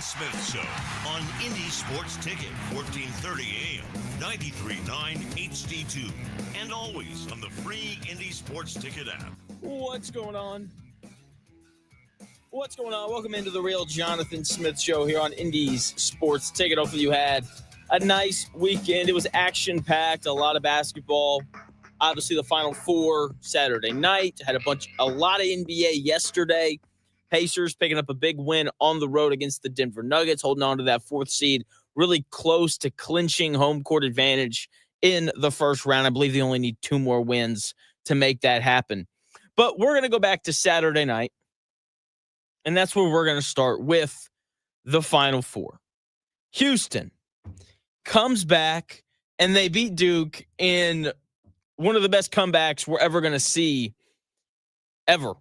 Smith Show on Indie Sports Ticket, 1430 AM, 93.9 HD2, and always on the free Indie Sports Ticket app. What's going on? What's going on? Welcome into the Real Jonathan Smith Show here on Indies Sports Ticket. Hopefully you had a nice weekend. It was action-packed, a lot of basketball. Obviously, the Final Four Saturday night. Had a lot of NBA yesterday. Pacers picking up a big win on the road against the Denver Nuggets, holding on to that fourth seed, really close to clinching home court advantage in the first round. I believe they only need 2 more wins to make that happen. But we're going to go back to Saturday night, and that's where we're going to start with the Final Four. Houston comes back, and they beat Duke in one of the best comebacks we're ever going to see ever.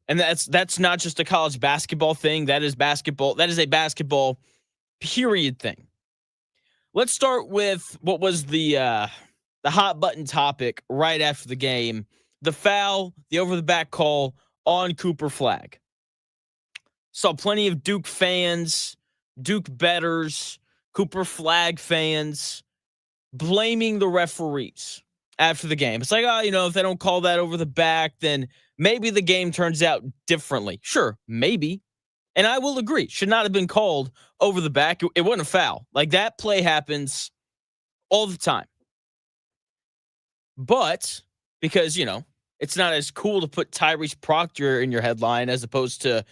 And that's not just a college basketball thing. That is basketball. That is a basketball period thing. Let's start with what was the hot button topic right after the game. The foul, the over-the-back call on Cooper Flagg. Saw plenty of Duke fans, Duke bettors, Cooper Flagg fans blaming the referees after the game. It's like, if they don't call that over the back, then maybe the game turns out differently. Sure, maybe. And I will agree, should not have been called over the back. It wasn't a foul. Like, that play happens all the time. But because, it's not as cool to put Tyrese Proctor in your headline as opposed to,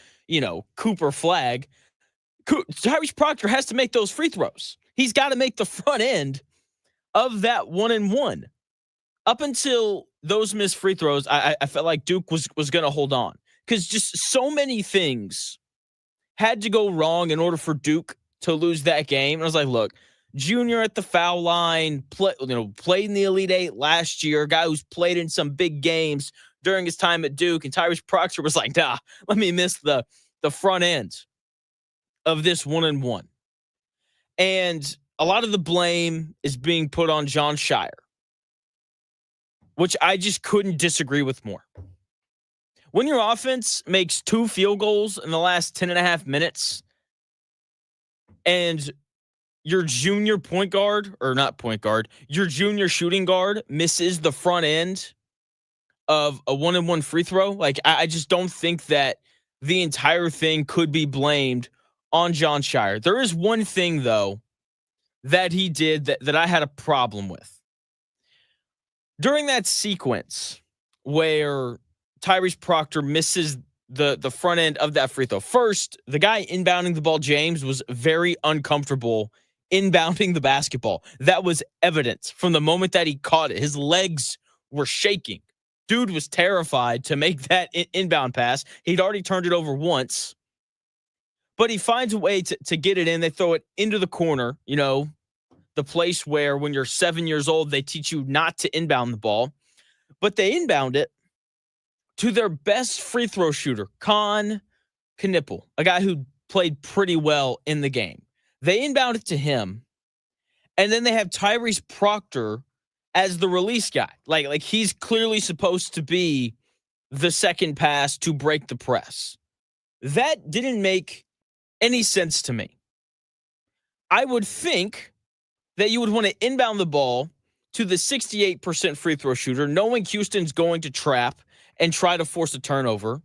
Cooper Flagg. Tyrese Proctor has to make those free throws. He's got to make the front end of that 1-and-1. Up until those missed free throws, I felt like Duke was going to hold on because just so many things had to go wrong in order for Duke to lose that game. And I was like, look, Junior at the foul line, played in the Elite Eight last year, a guy who's played in some big games during his time at Duke, and Tyrese Proctor was like, nah, let me miss the front end of this 1-and-1. And a lot of the blame is being put on Jon Scheyer, which I just couldn't disagree with more. When your offense makes 2 field goals in the last 10 and a half minutes and your junior your junior shooting guard misses the front end of a 1-and-1 free throw, like I just don't think that the entire thing could be blamed on Jon Scheyer. There is one thing, though, that he did that I had a problem with. During that sequence where Tyrese Proctor misses the front end of that free throw, first, the guy inbounding the ball, James, was very uncomfortable inbounding the basketball. That was evident from the moment that he caught it. His legs were shaking. Dude was terrified to make that inbound pass. He'd already turned it over once, but he finds a way to get it in. They throw it into the corner, the place where when you're 7 years old, they teach you not to inbound the ball. But they inbound it to their best free throw shooter, Con Knippel, a guy who played pretty well in the game. They inbound it to him, and then they have Tyrese Proctor as the release guy. Like he's clearly supposed to be the second pass to break the press. That didn't make any sense to me. I would think that you would want to inbound the ball to the 68% free throw shooter, knowing Houston's going to trap and try to force a turnover,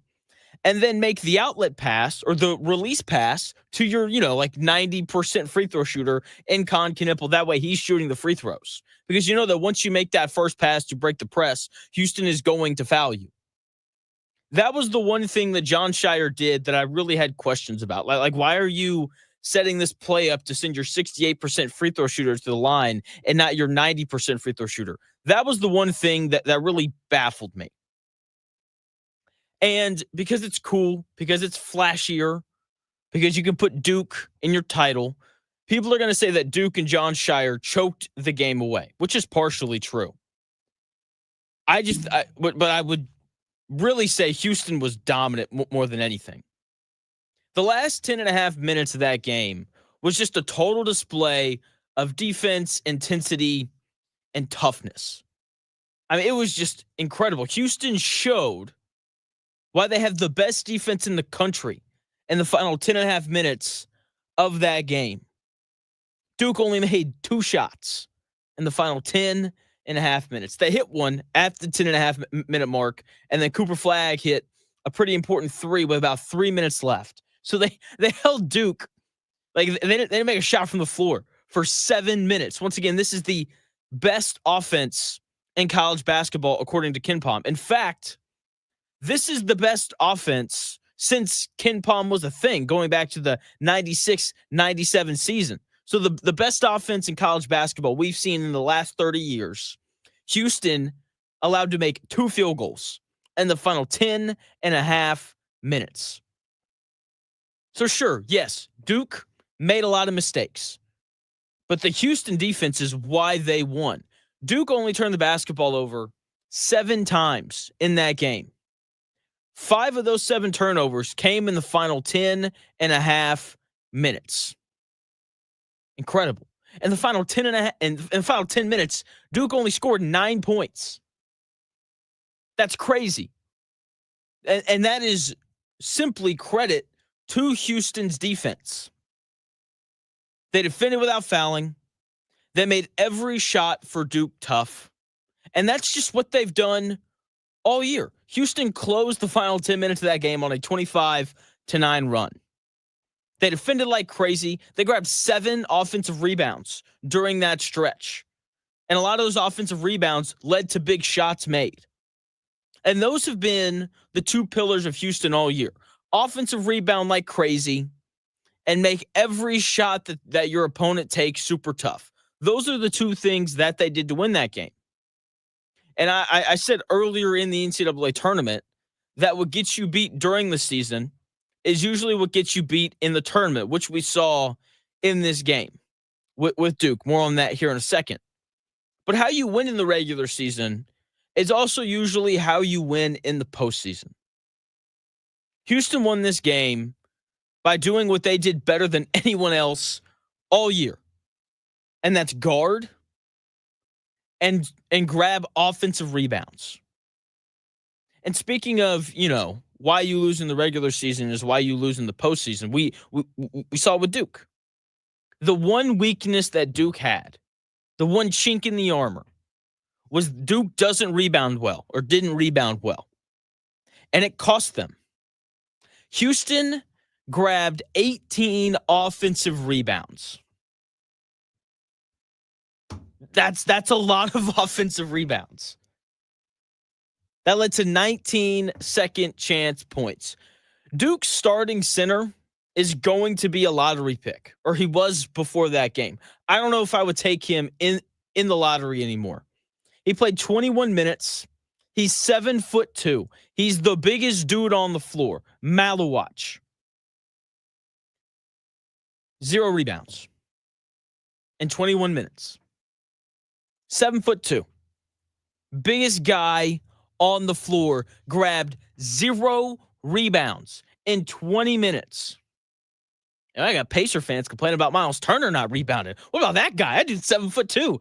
and then make the outlet pass or the release pass to your, 90% free throw shooter in Con Knippel. That way he's shooting the free throws. Because you know that once you make that first pass to break the press, Houston is going to foul you. That was the one thing that Jon Scheyer did that I really had questions about. Like why are you setting this play up to send your 68% free throw shooter to the line and not your 90% free throw shooter? That was the one thing that really baffled me. And because it's cool, because it's flashier, because you can put Duke in your title, people are going to say that Duke and Jon Scheyer choked the game away, which is partially true. But I would really say Houston was dominant more than anything. The last 10 and a half minutes of that game was just a total display of defense, intensity, and toughness. I mean, it was just incredible. Houston showed why they have the best defense in the country in the final 10 and a half minutes of that game. Duke only made 2 shots in the final 10 and a half minutes. They hit one at the 10 and a half minute mark, and then Cooper Flagg hit a pretty important 3 with about 3 minutes left. So they held Duke, like they didn't make a shot from the floor for 7 minutes. Once again, this is the best offense in college basketball, according to KenPom. In fact, this is the best offense since KenPom was a thing, going back to the 96-97 season. So the best offense in college basketball we've seen in the last 30 years, Houston allowed to make 2 field goals in the final 10 and a half minutes. So sure, yes, Duke made a lot of mistakes, but the Houston defense is why they won. Duke only turned the basketball over 7 times in that game. 5 of those 7 turnovers came in the final 10 and a half minutes. Incredible. In the final 10 and a half, in the final 10 minutes, Duke only scored 9 points. That's crazy. And that is simply credit to Houston's defense. They defended without fouling. They made every shot for Duke tough. And that's just what they've done all year. Houston closed the final 10 minutes of that game on a 25-9 run. They defended like crazy. They grabbed 7 offensive rebounds during that stretch. And a lot of those offensive rebounds led to big shots made. And those have been the 2 pillars of Houston all year. Offensive rebound like crazy and make every shot that your opponent takes super tough. Those are the 2 things that they did to win that game. And I said earlier in the NCAA tournament that what gets you beat during the season is usually what gets you beat in the tournament, which we saw in this game with Duke. More on that here in a second. But how you win in the regular season is also usually how you win in the postseason. Houston won this game by doing what they did better than anyone else all year. And that's guard and grab offensive rebounds. And speaking of, why you lose in the regular season is why you lose in the postseason. We saw it with Duke. The one weakness that Duke had, the one chink in the armor, was Duke doesn't rebound well or didn't rebound well. And it cost them. Houston grabbed 18 offensive rebounds. That's a lot of offensive rebounds. That led to 19 second chance points. Duke's starting center is going to be a lottery pick, or he was before that game. I don't know if I would take him in the lottery anymore. He played 21 minutes. He's 7'2". He's the biggest dude on the floor. Malawach. 0 rebounds in 21 minutes. 7'2". Biggest guy on the floor, grabbed 0 rebounds in 20 minutes. And I got Pacer fans complaining about Miles Turner not rebounding. What about that guy? That dude's 7'2",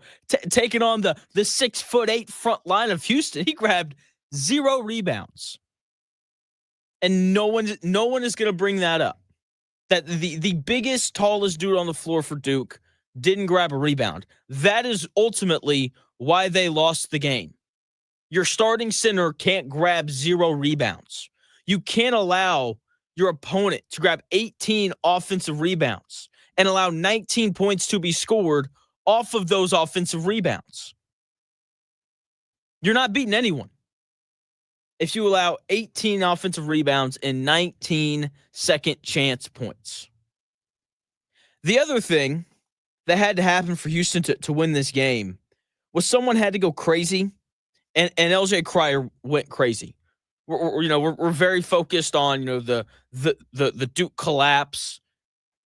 taking on the 6'8" front line of Houston. He grabbed 0 rebounds, and no one is going to bring that up. That the biggest, tallest dude on the floor for Duke didn't grab a rebound. That is ultimately why they lost the game. Your starting center can't grab 0 rebounds. You can't allow your opponent to grab 18 offensive rebounds and allow 19 points to be scored off of those offensive rebounds. You're not beating anyone if you allow 18 offensive rebounds and 19 second chance points. The other thing that had to happen for Houston to win this game was someone had to go crazy, and LJ Cryer went crazy. We're very focused on the Duke collapse,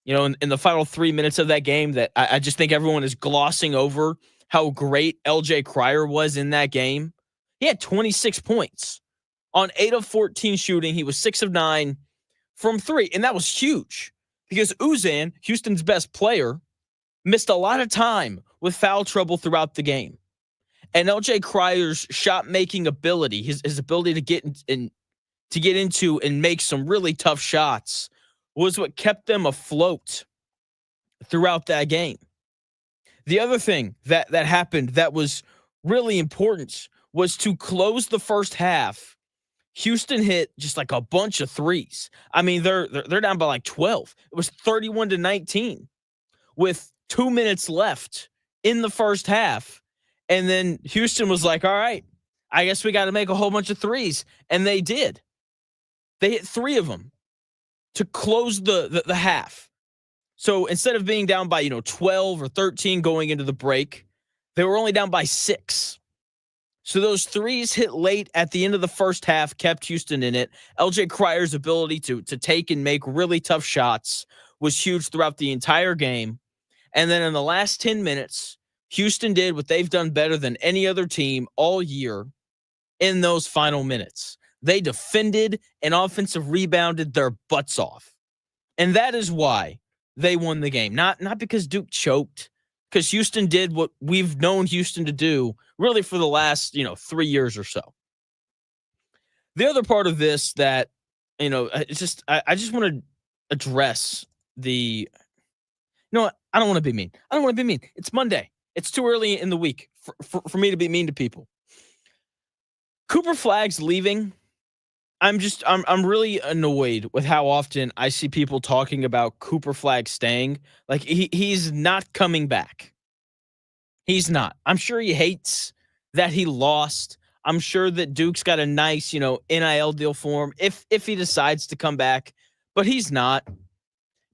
in the final 3 minutes of that game. That I just think everyone is glossing over how great LJ Cryer was in that game. He had 26 points on 8 of 14 shooting. He was 6 of 9 from 3, and that was huge because Uzan, Houston's best player, missed a lot of time with foul trouble throughout the game. And LJ Cryer's shot-making ability, his ability to get into and make some really tough shots, was what kept them afloat throughout that game. The other thing that happened that was really important was to close the first half. Houston hit just like a bunch of threes. I mean, they're down by like 12. It was 31-19 with 2 minutes left in the first half. And then Houston was like, all right, I guess we got to make a whole bunch of threes. And they did. They hit 3 of them to close the half. So instead of being down by, 12 or 13 going into the break, they were only down by 6. So those threes hit late at the end of the first half kept Houston in it. LJ Cryer's ability to take and make really tough shots was huge throughout the entire game. And then in the last 10 minutes, Houston did what they've done better than any other team all year in those final minutes. They defended and offensive rebounded their butts off. And that is why they won the game. Not because Duke choked, because Houston did what we've known Houston to do really for the last, 3 years or so. The other part of this that, it's just, I just want to address the, I don't want to be mean. I don't want to be mean. It's Monday. It's too early in the week for me to be mean to people. Cooper Flagg's leaving. I'm really annoyed with how often I see people talking about Cooper Flagg staying. Like he's not coming back. He's not. I'm sure he hates that he lost. I'm sure that Duke's got a nice, NIL deal for him if he decides to come back, but he's not,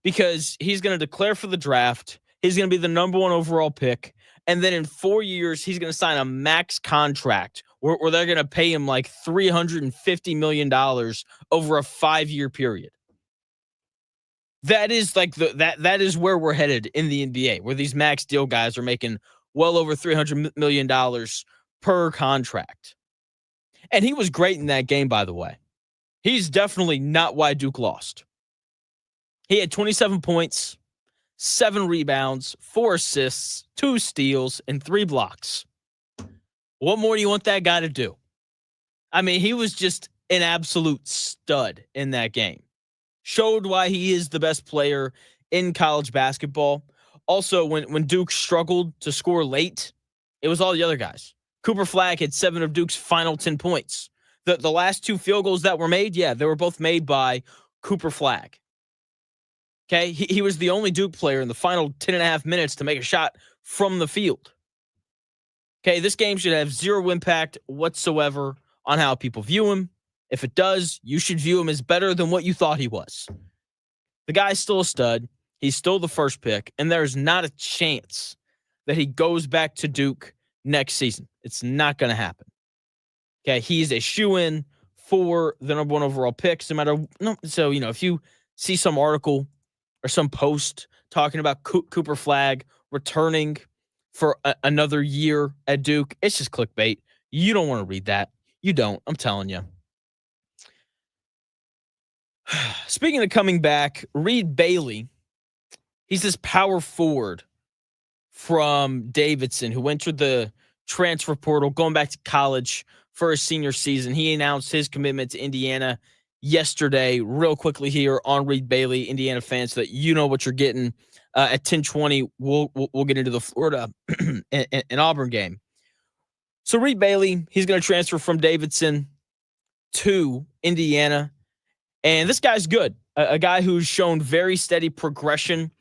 because he's going to declare for the draft. He's going to be the number 1 overall pick. And then in 4 years, he's going to sign a max contract where they're going to pay him like $350 million over a 5-year period. That is like that is where we're headed in the NBA, where these max deal guys are making well over $300 million per contract. And he was great in that game, by the way. He's definitely not why Duke lost. He had 27 points, 7 rebounds, 4 assists, 2 steals, and 3 blocks. What more do you want that guy to do? I mean, he was just an absolute stud in that game. Showed why he is the best player in college basketball. Also, when Duke struggled to score late, it was all the other guys. Cooper Flagg had 7 of Duke's final 10 points. The last 2 field goals that were made, they were both made by Cooper Flagg. Okay, he was the only Duke player in the final 10 and a half minutes to make a shot from the field. Okay, this game should have 0 impact whatsoever on how people view him. If it does, you should view him as better than what you thought he was. The guy's still a stud. He's still the first pick, and there's not a chance that he goes back to Duke next season. It's not going to happen. Okay, he's a shoo-in for the number 1 overall pick. So, if you see some article or some post talking about Cooper Flagg returning for another year at Duke, it's just clickbait. You don't want to read that. You don't. I'm telling you. Speaking of coming back, Reed Bailey, he's this power forward from Davidson who entered the transfer portal going back to college for his senior season. He announced his commitment to Indiana yesterday. Real quickly here on Reed Bailey, Indiana fans, so that you know what you're getting. At 10:20, we'll get into the Florida and Auburn game. So Reed Bailey, he's going to transfer from Davidson to Indiana. And this guy's good. A guy who's shown very steady progression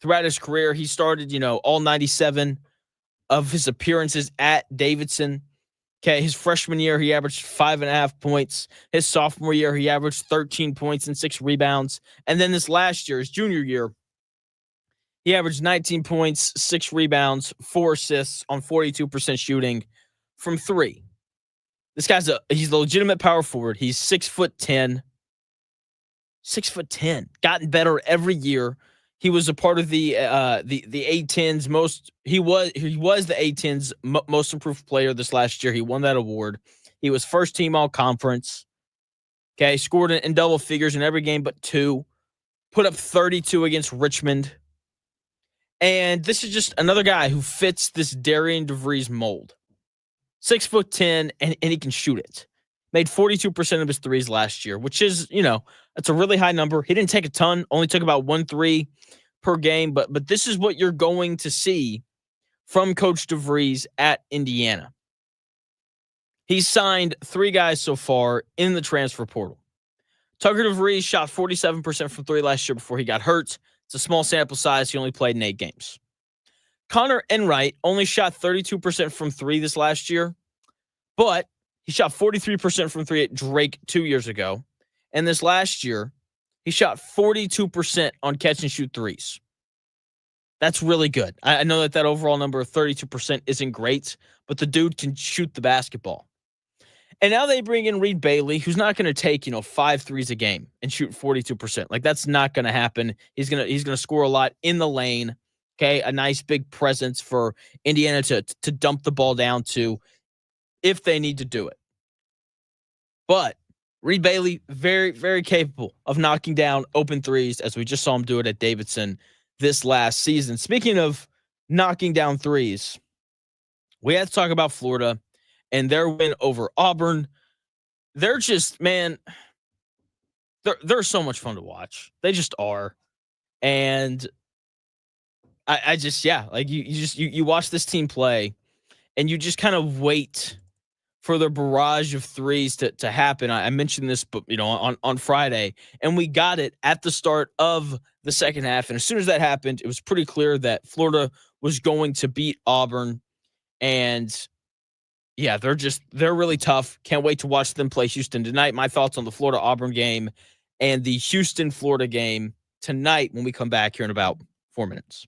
throughout his career. He started, all 97 of his appearances at Davidson. Okay, his freshman year, he averaged 5.5 points. His sophomore year, he averaged 13 points and 6 rebounds. And then this last year, his junior year, he averaged 19 points, 6 rebounds, 4 assists on 42% shooting from 3. This guy's he's a legitimate power forward. He's 6'10". 6'10", gotten better every year. He was a part of the A10's he was the A10's most improved player this last year. He won that award. He was first team all conference. Okay, scored in double figures in every game but 2. Put up 32 against Richmond. And this is just another guy who fits this Darian DeVries mold. 6'10", and he can shoot it. Made 42% of his threes last year, which is, That's a really high number. He didn't take a ton, only took about 1-3 per game, but this is what you're going to see from Coach DeVries at Indiana. He's signed 3 guys so far in the transfer portal. Tucker DeVries shot 47% from 3 last year before he got hurt. It's a small sample size. He only played in 8 games. Connor Enright only shot 32% from 3 this last year, but he shot 43% from 3 at Drake 2 years ago. And this last year, he shot 42% on catch and shoot threes. That's really good. I know that overall number of 32% isn't great, but the dude can shoot the basketball. And now they bring in Reed Bailey, who's not going to take, 5 threes a game and shoot 42%. Like, that's not going to happen. He's going to score a lot in the lane. Okay, a nice big presence for Indiana to dump the ball down to if they need to do it. But Reed Bailey, very, very capable of knocking down open threes, as we just saw him do it at Davidson this last season. Speaking of knocking down threes, we have to talk about Florida and their win over Auburn. They're just, man, they're so much fun to watch. They just are. And I just, like you watch this team play and you just kind of wait for the barrage of threes to happen. I mentioned this, but on Friday, and we got it at the start of the second half. And as soon as that happened, it was pretty clear that Florida was going to beat Auburn. And they're really tough. Can't wait to watch them play Houston tonight. My thoughts on the Florida Auburn game and the Houston Florida game tonight when we come back here in about 4 minutes.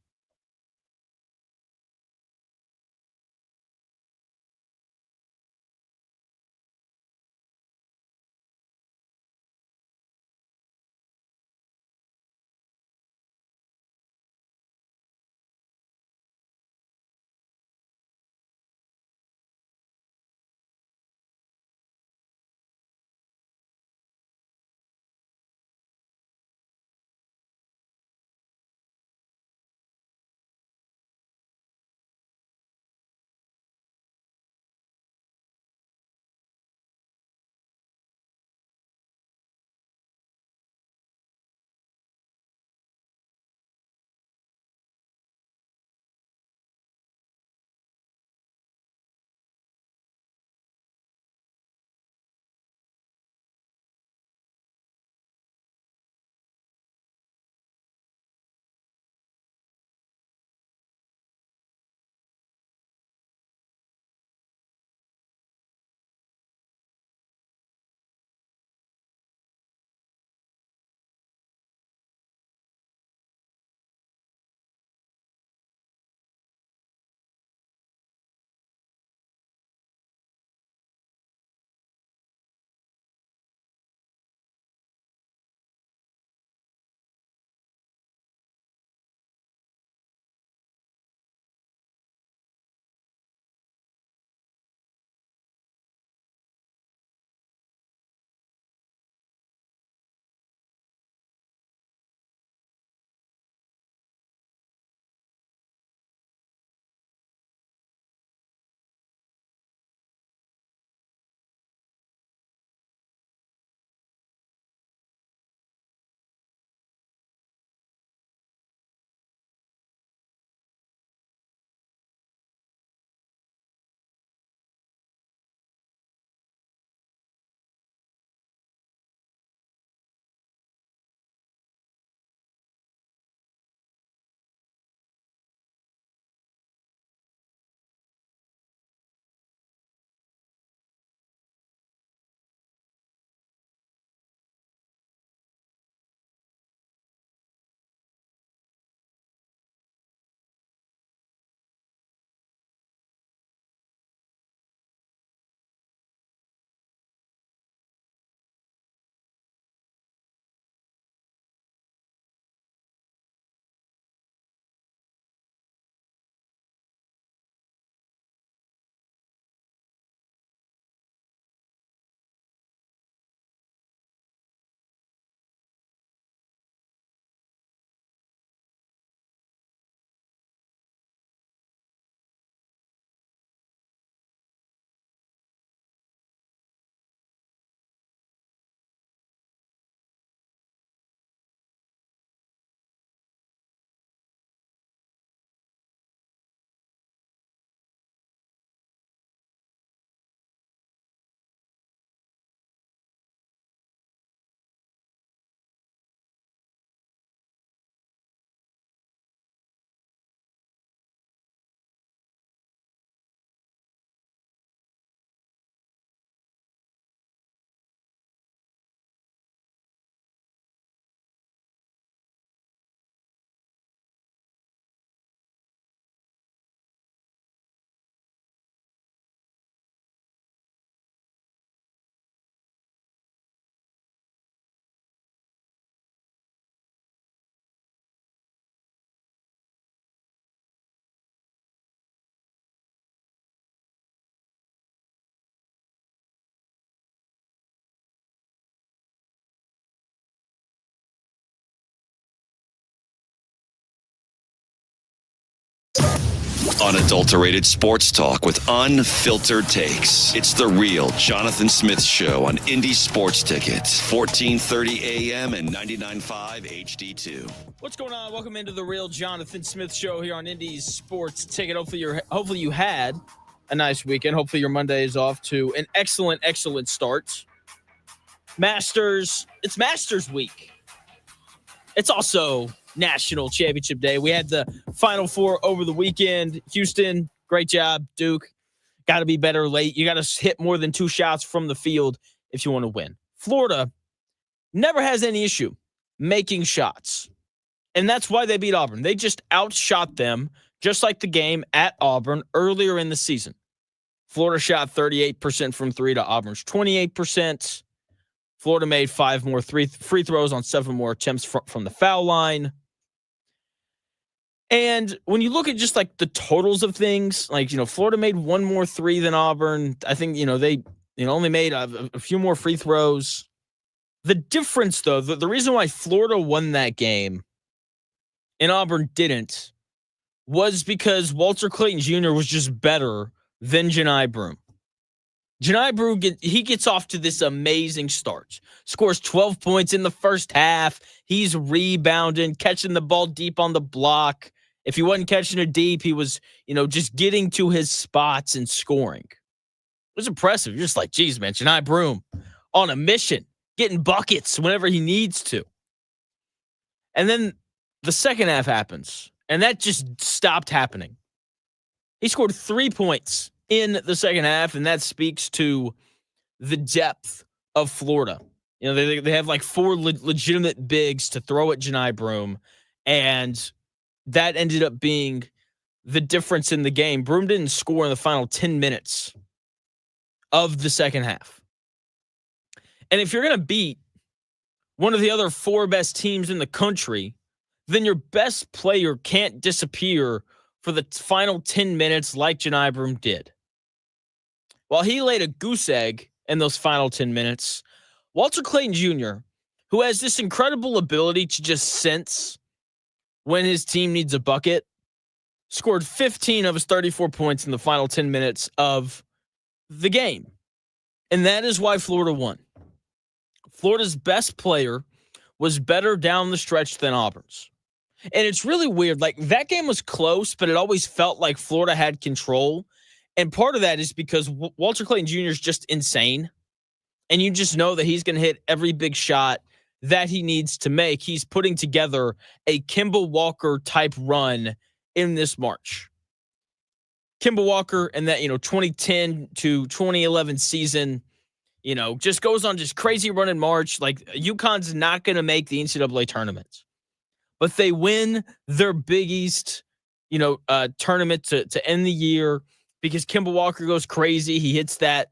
Unadulterated sports talk with unfiltered takes. It's the real Jonathan Smith Show on Indy Sports Tickets, 1430 AM and 99.5 HD2. What's going on? Welcome into the real Jonathan Smith Show here on Indy's Sports Ticket. Hopefully you had a nice weekend. Hopefully your Monday is off to an excellent start. It's Masters week. It's also National Championship Day. We had the Final Four over the weekend. Houston, great job. Duke, got to be better late. You got to hit more than 2 shots from the field if you want to win. Florida never has any issue making shots. And that's why they beat Auburn. They just outshot them, just like the game at Auburn earlier in the season. Florida shot 38% from 3 to Auburn's 28%. Florida made 5 more free throws on 7 more attempts from the foul line. And when you look at just like the totals of things, like, Florida made 1 more 3 than Auburn. I think, they only made a few more free throws. The difference, though, the reason why Florida won that game and Auburn didn't was because Walter Clayton Jr. was just better than Janai Broome. Janai Broome gets off to this amazing start. Scores 12 points in the first half. He's rebounding, catching the ball deep on the block. If he wasn't catching it deep, he was, just getting to his spots and scoring. It was impressive. You're just like, geez, man, Janai Broome on a mission, getting buckets whenever he needs to. And then the second half happens, and that just stopped happening. He scored 3 points in the second half, and that speaks to the depth of Florida. They have like 4 legitimate bigs to throw at Janai Broome, and that ended up being the difference in the game. Broome didn't score in the final 10 minutes of the second half. And if you're going to beat one of the other 4 best teams in the country, then your best player can't disappear for the final 10 minutes like Janai Broome did. While he laid a goose egg in those final 10 minutes, Walter Clayton Jr., who has this incredible ability to just sense when his team needs a bucket, scored 15 of his 34 points in the final 10 minutes of the game. And that is why Florida won. Florida's best player was better down the stretch than Auburn's. And it's really weird. Like, that game was close, but it always felt like Florida had control. And part of that is because Walter Clayton Jr. is just insane. And you just know that he's going to hit every big shot that he needs to make. He's putting together a Kemba Walker type run in this March. Kemba Walker and that, 2010 to 2011 season, just goes on just crazy run in March. Like, UConn's not going to make the NCAA tournament, but they win their Big East, tournament to end the year because Kemba Walker goes crazy. He hits that,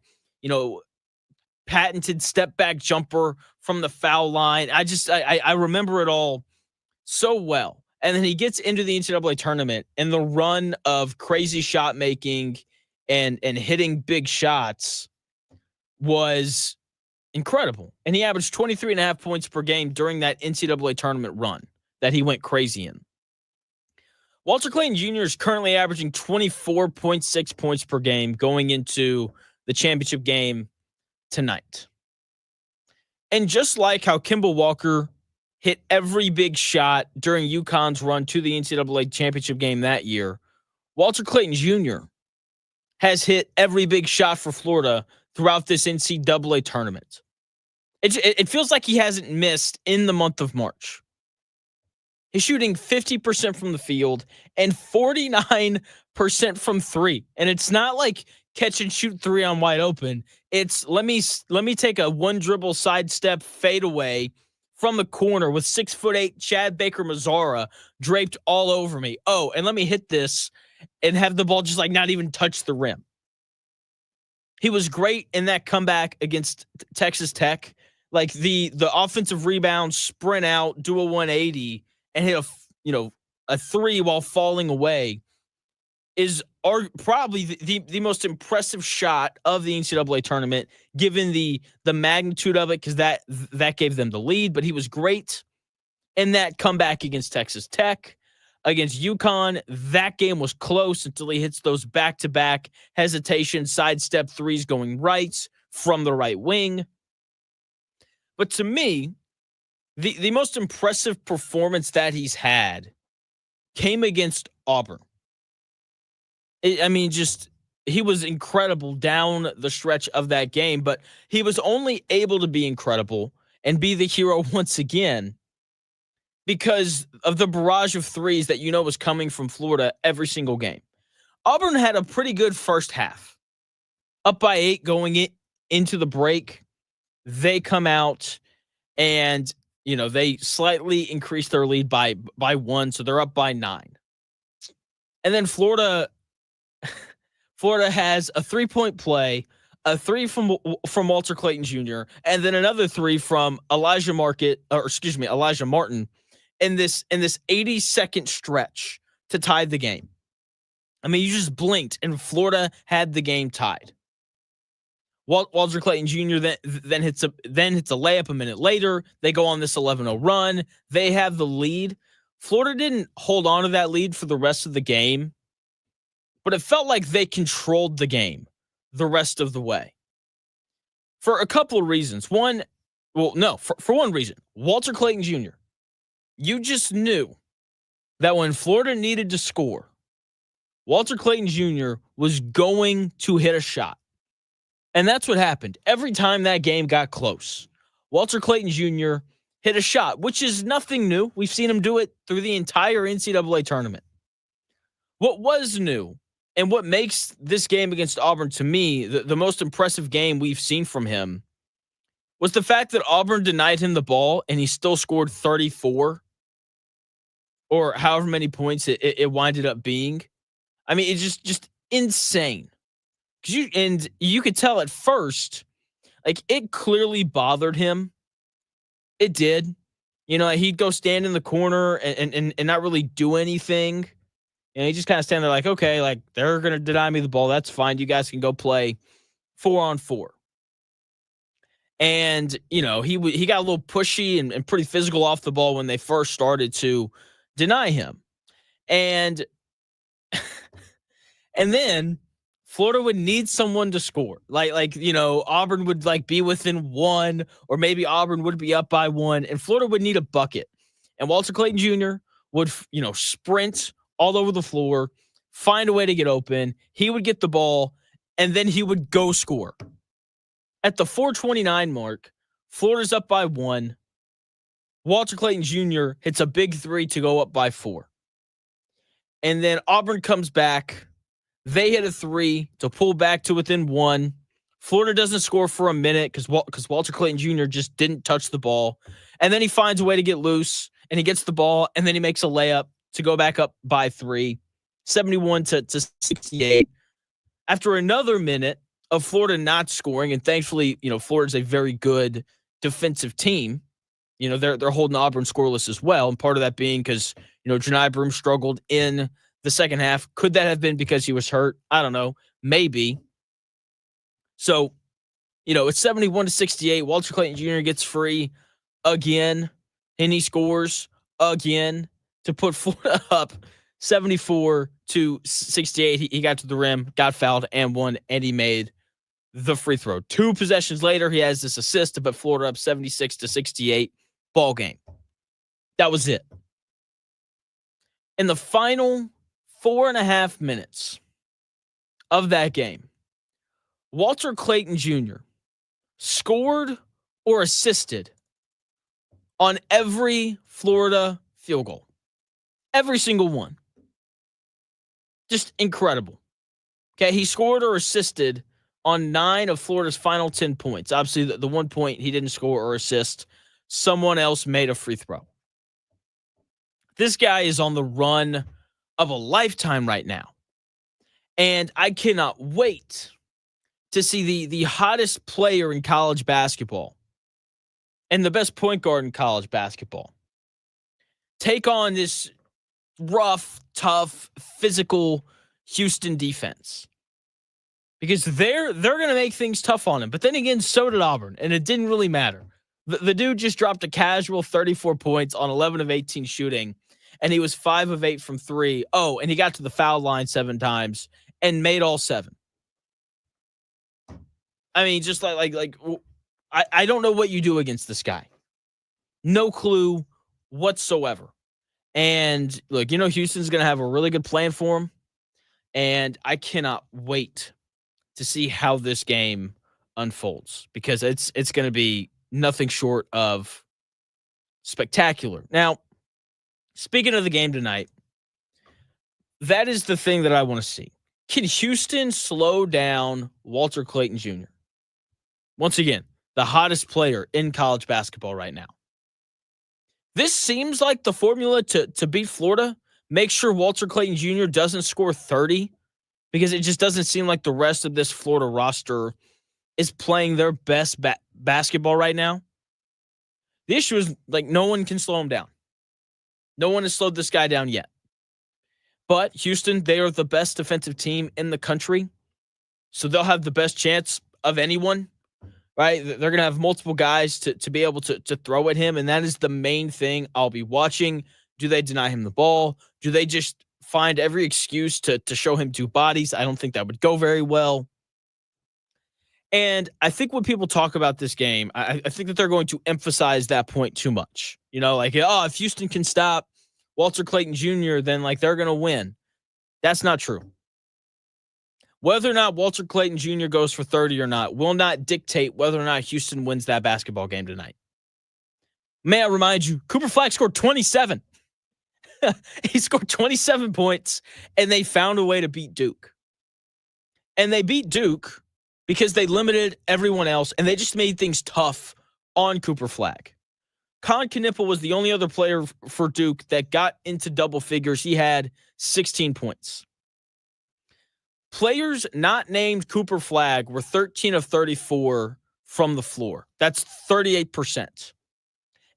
patented step back jumper from the foul line. I remember it all so well. And then he gets into the NCAA tournament, and the run of crazy shot making and hitting big shots was incredible. And he averaged 23.5 points per game during that NCAA tournament run that he went crazy in. Walter Clayton Jr. is currently averaging 24.6 points per game going into the championship game tonight. And just like how Kemba Walker hit every big shot during UConn's run to the NCAA championship game that year, Walter Clayton Jr. has hit every big shot for Florida throughout this NCAA tournament. It feels like he hasn't missed in the month of March. He's shooting 50% from the field and 49% from 3. And it's not like catch and shoot 3 on wide open. It's let me take a 1 dribble sidestep fadeaway from the corner with 6'8" Chad Baker Mazzara draped all over me. Oh, and let me hit this and have the ball just like not even touch the rim. He was great in that comeback against Texas Tech. Like the offensive rebound, sprint out, do a 180 and hit a 3 while falling away is probably the most impressive shot of the NCAA tournament, given the magnitude of it, because that gave them the lead. But he was great in that comeback against Texas Tech. against UConn. That game was close until he hits those back-to-back hesitation sidestep threes going right from the right wing. But to me, the most impressive performance that he's had came against Auburn. He was incredible down the stretch of that game, but he was only able to be incredible and be the hero once again because of the barrage of threes that was coming from Florida every single game. Auburn had a pretty good first half. Up by 8 going into the break. They come out and, they slightly increase their lead by 1, so they're up by 9. And then Florida has a 3-point play, a 3 from Walter Clayton Jr., and then another 3 from Elijah Martin in this 80-second stretch to tie the game. You just blinked and Florida had the game tied. Walter Clayton Jr. then hits a layup a minute later. They go on this 11-0 run. They have the lead. Florida didn't hold on to that lead for the rest of the game, but it felt like they controlled the game the rest of the way. For a couple of reasons. For one reason. Walter Clayton Jr., you just knew that when Florida needed to score, Walter Clayton Jr. was going to hit a shot. And that's what happened. Every time that game got close, Walter Clayton Jr. hit a shot, which is nothing new. We've seen him do it through the entire NCAA tournament. What was new and what makes this game against Auburn, to me, the most impressive game we've seen from him was the fact that Auburn denied him the ball and he still scored 34 or however many points it winded up being. It's just insane. You could tell at first, it clearly bothered him. It did. He'd go stand in the corner and not really do anything. He just kind of stand there okay, they're going to deny me the ball. That's fine. You guys can go play 4-on-4. And, he got a little pushy and pretty physical off the ball when they first started to deny him. And then Florida would need someone to score. Auburn would be within 1, or maybe Auburn would be up by 1, and Florida would need a bucket. And Walter Clayton Jr. would, sprint all over the floor, find a way to get open. He would get the ball, and then he would go score. At the 4:29 mark, Florida's up by 1. Walter Clayton Jr. hits a big 3 to go up by 4. And then Auburn comes back. They hit a 3 to pull back to within 1. Florida doesn't score for a minute because Walter Clayton Jr. just didn't touch the ball. And then he finds a way to get loose, and he gets the ball, and then he makes a layup to go back up by 3, 71 to 68. After another minute of Florida not scoring, and thankfully, Florida's a very good defensive team. They're holding Auburn scoreless as well, and part of that being because, Janai Broome struggled in the second half. Could that have been because he was hurt? I don't know. Maybe. So, it's 71 to 68. Walter Clayton Jr. gets free again, and he scores again to put Florida up 74 to 68. He got to the rim, got fouled, and won, and he made the free throw. 2 possessions later, he has this assist to put Florida up 76 to 68. Ball game. That was it. In the final 4.5 minutes of that game, Walter Clayton Jr. scored or assisted on every Florida field goal. Every single one. Just incredible. Okay, he scored or assisted on 9 of Florida's final 10 points. Obviously, the 1 point he didn't score or assist, someone else made a free throw. This guy is on the run of a lifetime right now. And I cannot wait to see the hottest player in college basketball and the best point guard in college basketball take on this rough, tough, physical Houston defense. Because they're going to make things tough on him. But then again, so did Auburn, and it didn't really matter. The dude just dropped a casual 34 points on 11 of 18 shooting, and he was 5 of 8 from 3. Oh, and he got to the foul line 7 times and made all 7. I mean, just I don't know what you do against this guy. No clue whatsoever. And look, Houston's going to have a really good plan for him. And I cannot wait to see how this game unfolds because it's going to be nothing short of spectacular. Now, speaking of the game tonight, that is the thing that I want to see. Can Houston slow down Walter Clayton Jr.? Once again, the hottest player in college basketball right now. This seems like the formula to beat Florida. Make sure Walter Clayton Jr. doesn't score 30 because it just doesn't seem like the rest of this Florida roster is playing their best basketball right now. The issue is, no one can slow him down. No one has slowed this guy down yet. But Houston, they are the best defensive team in the country, so they'll have the best chance of anyone, right? They're going to have multiple guys to be able to throw at him, and that is the main thing I'll be watching. Do they deny him the ball? Do they just find every excuse to show him 2 bodies? I don't think that would go very well. And I think when people talk about this game, I think that they're going to emphasize that point too much. If Houston can stop Walter Clayton Jr., then they're going to win. That's not true. Whether or not Walter Clayton Jr. goes for 30 or not will not dictate whether or not Houston wins that basketball game tonight. May I remind you, Cooper Flagg scored 27. He scored 27 points, and they found a way to beat Duke. And they beat Duke because they limited everyone else, and they just made things tough on Cooper Flagg. Con Knipple was the only other player for Duke that got into double figures. He had 16 points. Players not named Cooper Flagg were 13 of 34 from the floor. That's 38%.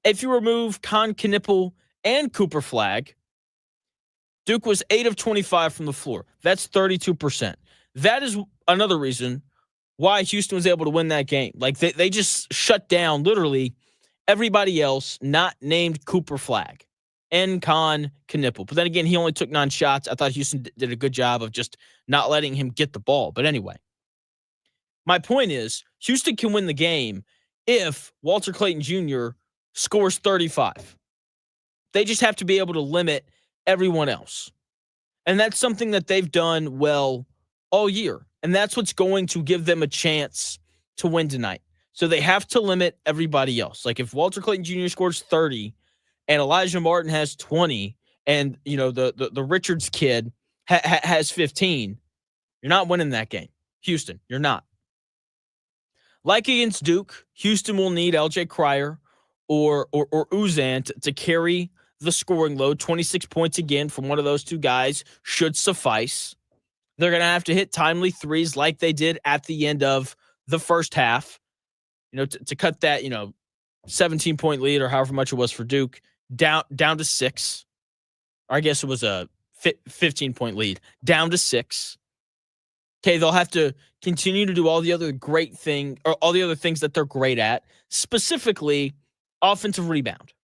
If you remove Con Knipple and Cooper Flagg, Duke was 8 of 25 from the floor. That's 32%. That is another reason why Houston was able to win that game. They just shut down literally everybody else not named Cooper Flagg and Con Knipple. But then again, he only took 9 shots. I thought Houston did a good job of just not letting him get the ball. But anyway, my point is Houston can win the game if Walter Clayton Jr. scores 35. They just have to be able to limit everyone else. And that's something that they've done well all year. And that's what's going to give them a chance to win tonight. So they have to limit everybody else. If Walter Clayton Jr. scores 30 and Elijah Martin has 20 and, the Richards kid has 15, you're not winning that game. Houston, you're not. Like against Duke, Houston will need LJ Cryer or Uzan to carry the scoring load. 26 points again from one of those 2 guys should suffice. They're going to have to hit timely threes like they did at the end of the first half, to cut that, 17-point lead or however much it was for Duke down to 6. Or I guess it was a 15-point lead down to 6. Okay, they'll have to continue to do all the other things that they're great at, specifically offensive rebound.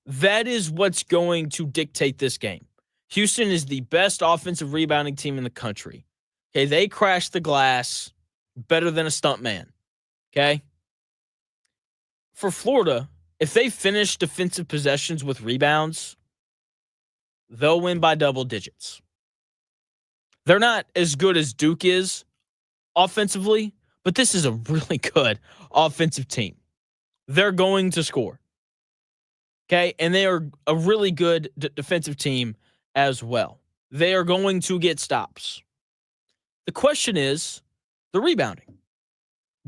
That is what's going to dictate this game. Houston is the best offensive rebounding team in the country. Okay, they crash the glass better than a stunt man. Okay? For Florida, if they finish defensive possessions with rebounds, they'll win by double digits. They're not as good as Duke is offensively, but this is a really good offensive team. They're going to score. Okay? And they are a really good defensive team as well. They are going to get stops. The question is the rebounding.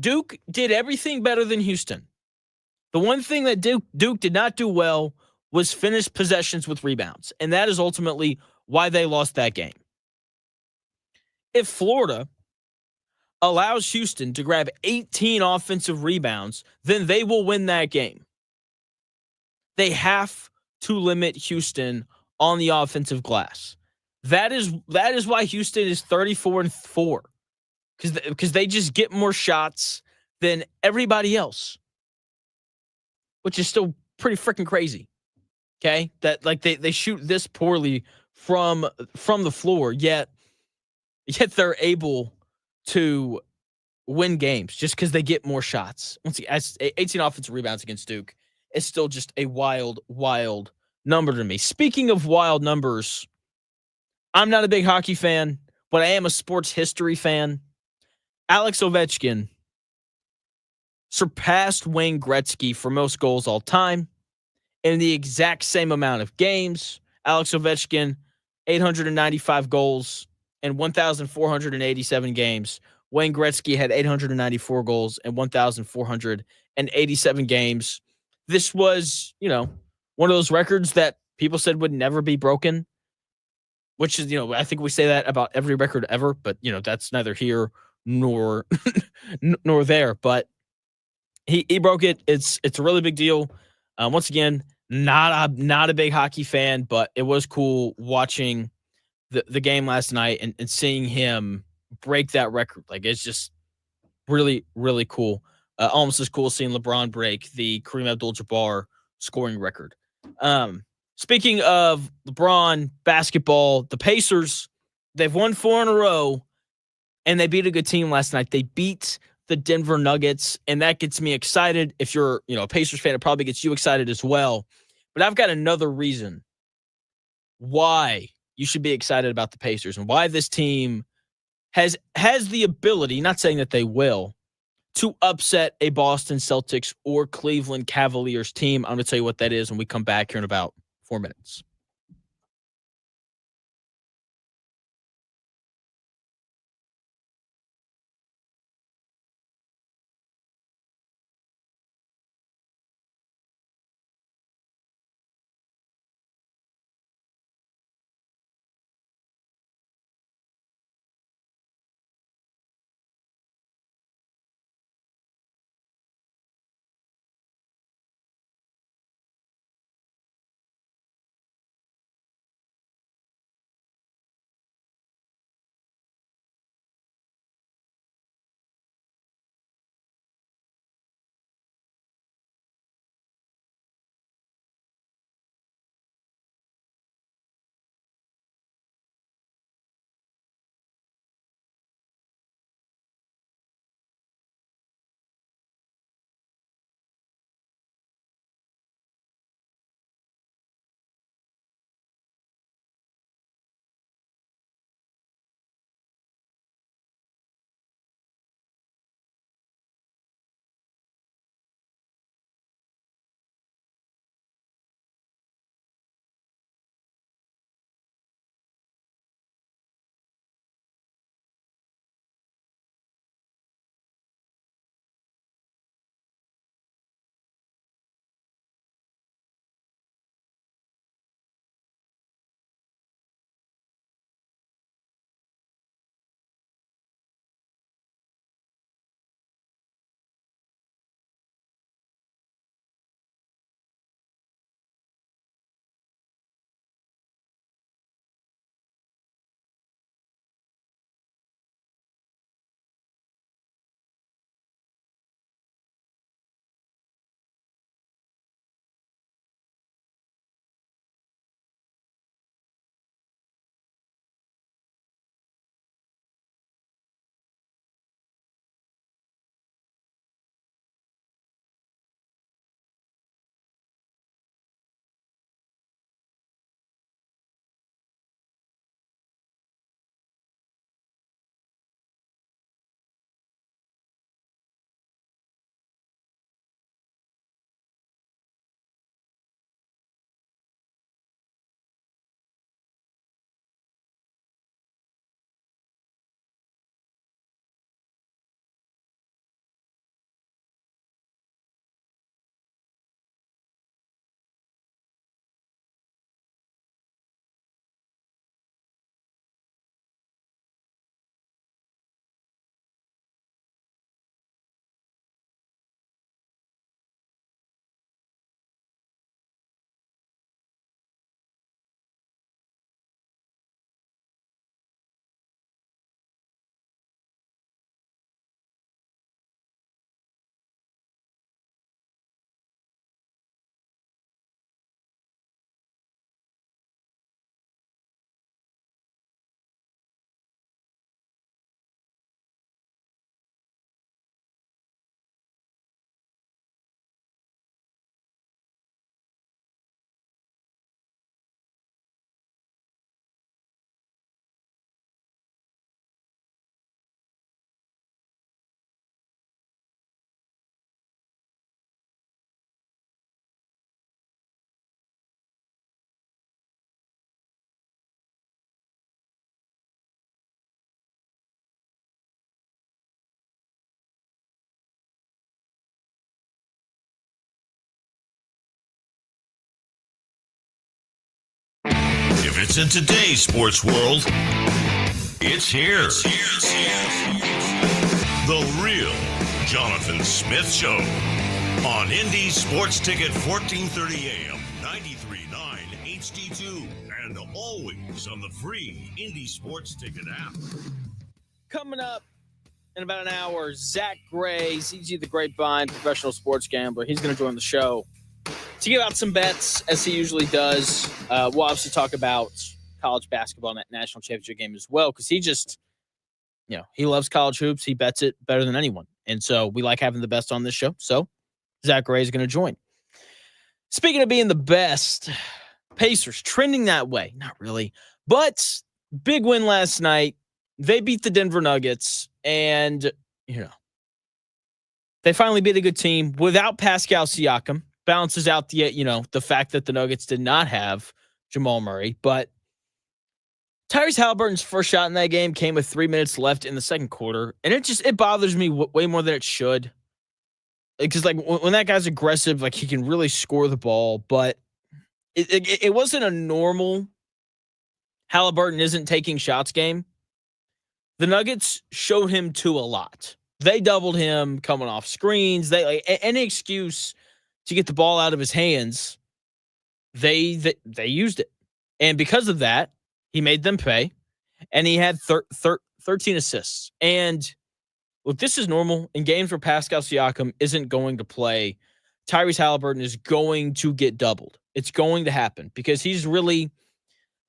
Duke did everything better than Houston. The one thing that Duke did not do well was finish possessions with rebounds, and that is ultimately why they lost that game. If Florida allows Houston to grab 18 offensive rebounds, then they will win that game. They have to limit Houston on the offensive glass. That is why Houston is 34-4, because they just get more shots than everybody else, which is still pretty freaking crazy. Okay, that like they shoot this poorly from the floor, yet they're able to win games just because they get more shots. Once again, 18 offensive rebounds against Duke is still just a wild number to me. Speaking of wild numbers, I'm not a big hockey fan, but I am a sports history fan. Alex Ovechkin surpassed Wayne Gretzky for most goals all time in the exact same amount of games. Alex Ovechkin, 895 goals in 1,487 games. Wayne Gretzky had 894 goals in 1,487 games. This was, one of those records that people said would never be broken, which is, I think we say that about every record ever, but, that's neither here nor nor there. But he broke it. It's a really big deal. Once again, not a big hockey fan, but it was cool watching the game last night and seeing him break that record. Like, it's just really, really cool. Almost as cool as seeing LeBron break the Kareem Abdul-Jabbar scoring record. Speaking of LeBron basketball, the Pacers, they've won 4 in a row, and they beat a good team last night. They beat the Denver Nuggets, and that gets me excited. If you're, a Pacers fan, it probably gets you excited as well. But I've got another reason why you should be excited about the Pacers and why this team has the ability, not saying that they will, to upset a Boston Celtics or Cleveland Cavaliers team. I'm going to tell you what that is when we come back here in about 4 minutes. If it's in today's sports world, it's here. The real Jonathan Smith Show on Indy Sports Ticket 1430 AM, 93.9 HD2, and always on the free Indy Sports Ticket app. Coming up in about an hour, Zack Gray, CG the Grapevine, professional sports gambler. He's going to join the show to give out some bets, as he usually does. We'll obviously talk about college basketball and that national championship game as well, because he just, he loves college hoops. He bets it better than anyone. And so we like having the best on this show. So Zack Gray is going to join. Speaking of being the best, Pacers trending that way. Not really. But big win last night. They beat the Denver Nuggets, and, they finally beat a good team without Pascal Siakam. Balances out the fact that the Nuggets did not have Jamal Murray. But Tyrese Halliburton's first shot in that game came with 3 minutes left in the second quarter, and it bothers me way more than it should. Because, when that guy's aggressive, he can really score the ball, but it wasn't a normal Halliburton isn't taking shots game. The Nuggets showed him to a lot. They doubled him coming off screens. They any excuse to get the ball out of his hands, they used it. And because of that, he made them pay, and he had 13 assists. And look, this is normal. In games where Pascal Siakam isn't going to play, Tyrese Halliburton is going to get doubled. It's going to happen because he's really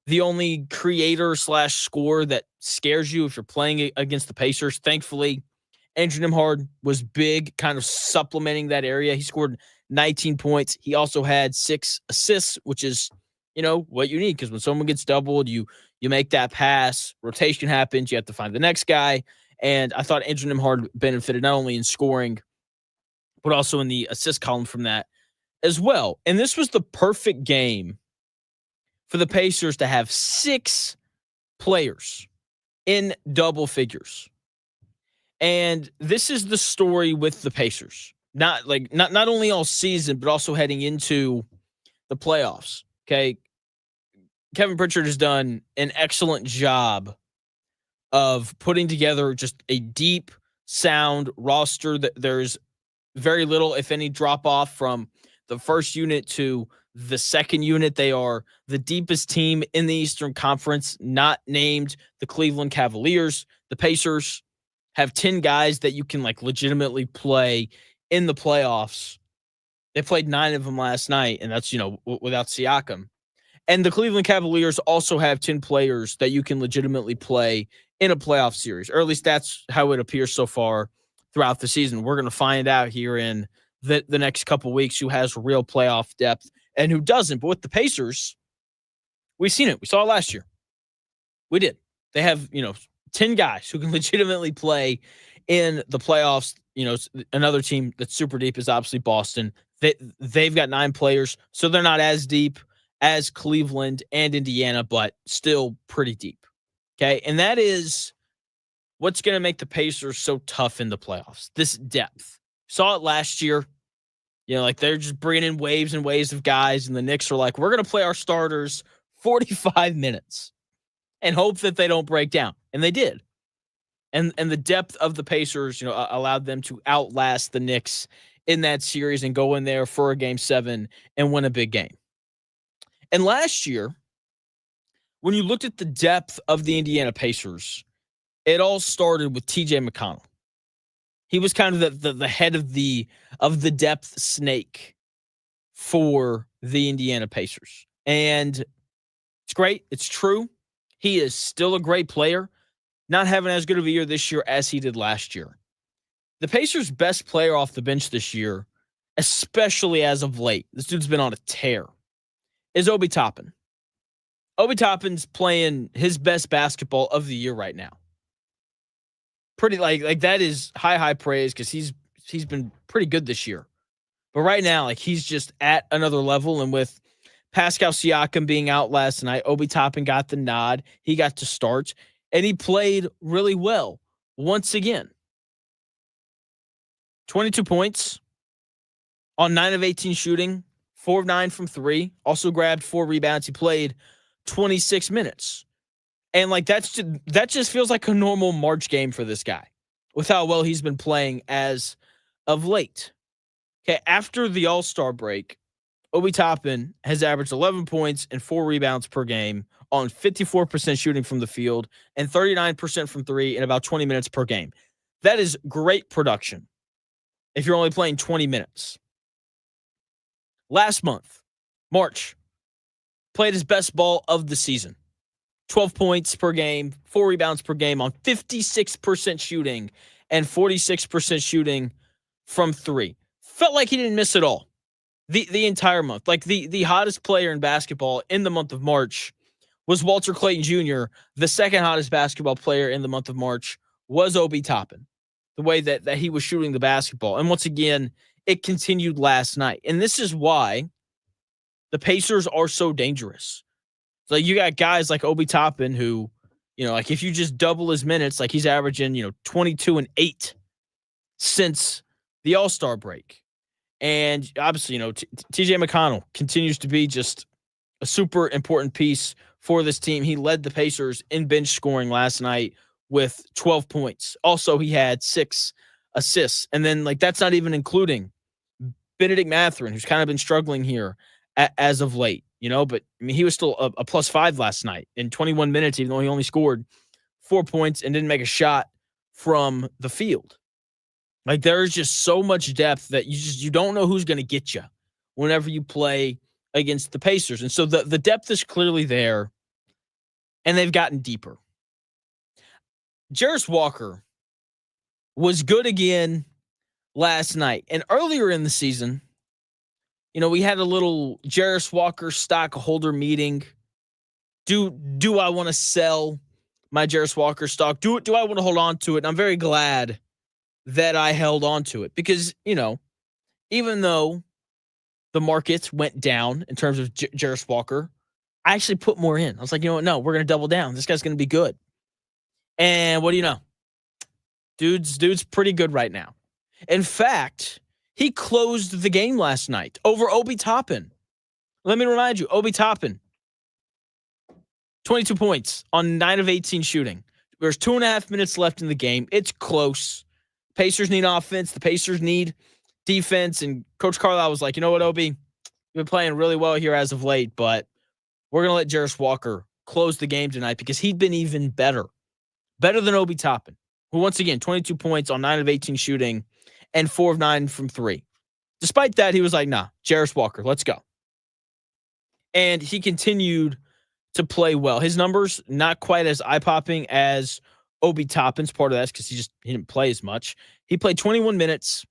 the only creator / scorer that scares you if you're playing against the Pacers. Thankfully, Andrew Nembhard was big, kind of supplementing that area. He scored 19 points. He also had 6 assists, which is, what you need, because when someone gets doubled, you make that pass, rotation happens, you have to find the next guy. And I thought Andrew Nembhard benefited not only in scoring, but also in the assist column from that as well. And this was the perfect game for the Pacers to have 6 players in double figures. And this is the story with the Pacers. Not only all season, but also heading into the playoffs. Okay. Kevin Pritchard has done an excellent job of putting together just a deep, sound roster. That there's very little, if any, drop off from the first unit to the second unit. They are the deepest team in the Eastern Conference, not named the Cleveland Cavaliers. The Pacers have 10 guys that you can legitimately play in the playoffs. They played 9 of them last night, and that's, without Siakam. And the Cleveland Cavaliers also have 10 players that you can legitimately play in a playoff series, or at least that's how it appears so far throughout the season. We're going to find out here in the next couple weeks who has real playoff depth and who doesn't. But with the Pacers, we've seen it. We saw it last year. We did. They have, 10 guys who can legitimately play in the playoffs. Another team that's super deep is obviously Boston. They've got 9 players, so they're not as deep as Cleveland and Indiana, but still pretty deep. Okay, and that is what's going to make the Pacers so tough in the playoffs. This depth. Saw it last year. They're just bringing in waves and waves of guys, and the Knicks are we're going to play our starters 45 minutes and hope that they don't break down. And they did. And the depth of the Pacers, allowed them to outlast the Knicks in that series and go in there for a Game 7 and win a big game. And last year, when you looked at the depth of the Indiana Pacers, it all started with TJ McConnell. He was kind of the head of the depth snake for the Indiana Pacers. And it's great. It's true. He is still a great player, not having as good of a year this year as he did last year. The Pacers' best player off the bench this year, especially as of late, this dude's been on a tear, is Obi Toppin. Obi Toppin's playing his best basketball of the year right now. Pretty that is high praise because he's been pretty good this year. But right now, he's just at another level. And with Pascal Siakam being out last night, Obi Toppin got the nod. He got to start, and he played really well once again. 22 points on 9 of 18 shooting, 4 of 9 from 3. Also grabbed 4 rebounds. He played 26 minutes. And like that just feels like a normal March game for this guy with how well he's been playing as of late. Okay, after the All-Star break, Obi Toppin has averaged 11 points and 4 rebounds per game on 54% shooting from the field and 39% from three in about 20 minutes per game. That is great production if you're only playing 20 minutes. Last month, March, played his best ball of the season. 12 points per game, 4 rebounds per game on 56% shooting and 46% shooting from three. Felt like he didn't miss it all the entire month. Like the hottest player in basketball in the month of March was Walter Clayton Jr. The second hottest basketball player in the month of March was Obi Toppin, the way that he was shooting the basketball. And once again, it continued last night. And this is why the Pacers are so dangerous. So you got guys like Obi Toppin who, like if you just double his minutes, like he's averaging, 22 and 8 since the All-Star break. And obviously, TJ McConnell continues to be just a super important piece for this team. He led the Pacers in bench scoring last night with 12 points. Also, he had 6 assists. And then, that's not even including Benedict Mathurin, who's kind of been struggling here as of late, but he was still a +5 last night in 21 minutes, even though he only scored 4 points and didn't make a shot from the field. There's just so much depth that you don't know who's going to get you whenever you play against the Pacers. And so the depth is clearly there, and they've gotten deeper. Jarris Walker was good again last night. And earlier in the season, we had a little Jarris Walker stockholder meeting. Do I want to sell my Jarris Walker stock? Do I want to hold on to it? And I'm very glad that I held on to it because, even though the markets went down in terms of Jarris Walker, I actually put more in. I was like, no, we're going to double down. This guy's going to be good. And what do you know? Dude's pretty good right now. In fact, he closed the game last night over Obi Toppin. Let me remind you, Obi Toppin, 22 points on 9 of 18 shooting. There's 2.5 minutes left in the game. It's close. Pacers need offense. The Pacers need defense. And Coach Carlisle was like, you know what, Obi? You've been playing really well here as of late, but we're going to let Jarris Walker close the game tonight because he'd been even better. Better than Obi Toppin, who once again, 22 points on 9 of 18 shooting and 4 of 9 from three. Despite that, he was like, nah, Jarris Walker, let's go. And he continued to play well. His numbers, not quite as eye-popping as Obi Toppin's. Part of that's because he didn't play as much. He played 21 minutes.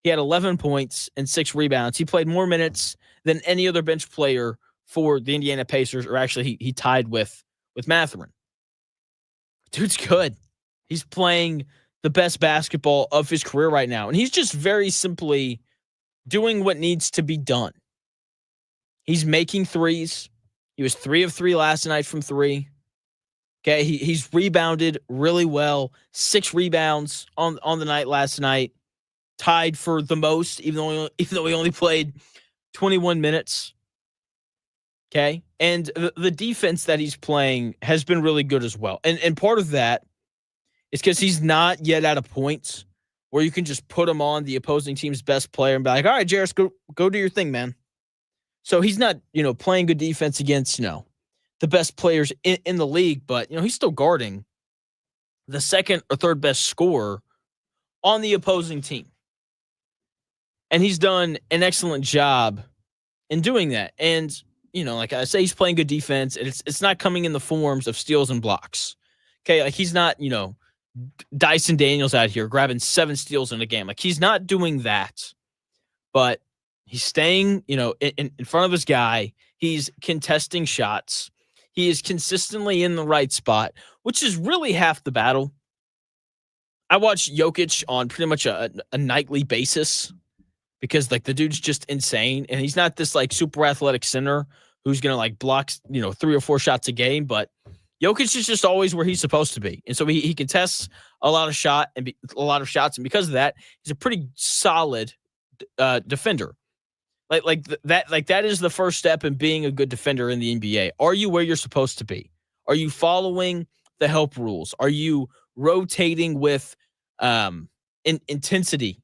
He had 11 points and 6 rebounds. He played more minutes than any other bench player for the Indiana Pacers, or actually he tied with Mathurin. Dude's good. He's playing the best basketball of his career right now. And he's just very simply doing what needs to be done. He's making threes. He was 3 of 3 last night from 3. Okay, he's rebounded really well. 6 rebounds on the night last night. Tied for the most, even though he only played 21 minutes. Okay, and the defense that he's playing has been really good as well. And part of that is because he's not yet at a point where you can just put him on the opposing team's best player and be like, all right, Jarris, go do your thing, man. So he's not, playing good defense against, the best players in the league, but, he's still guarding the second or third best scorer on the opposing team. And he's done an excellent job in doing that. And, like I say, he's playing good defense. And it's not coming in the forms of steals and blocks. Okay, like he's not, Dyson Daniels out here grabbing 7 steals in a game. Like he's not doing that. But he's staying, in front of his guy. He's contesting shots. He is consistently in the right spot, which is really half the battle. I watch Jokic on pretty much a nightly basis because the dude's just insane. And he's not this super athletic center who's going to block, 3 or 4 shots a game. But Jokic is just always where he's supposed to be. And so he contests a lot of shots. And because of that, he's a pretty solid defender. That is the first step in being a good defender in the NBA. Are you where you're supposed to be? Are you following the help rules? Are you rotating with intensity?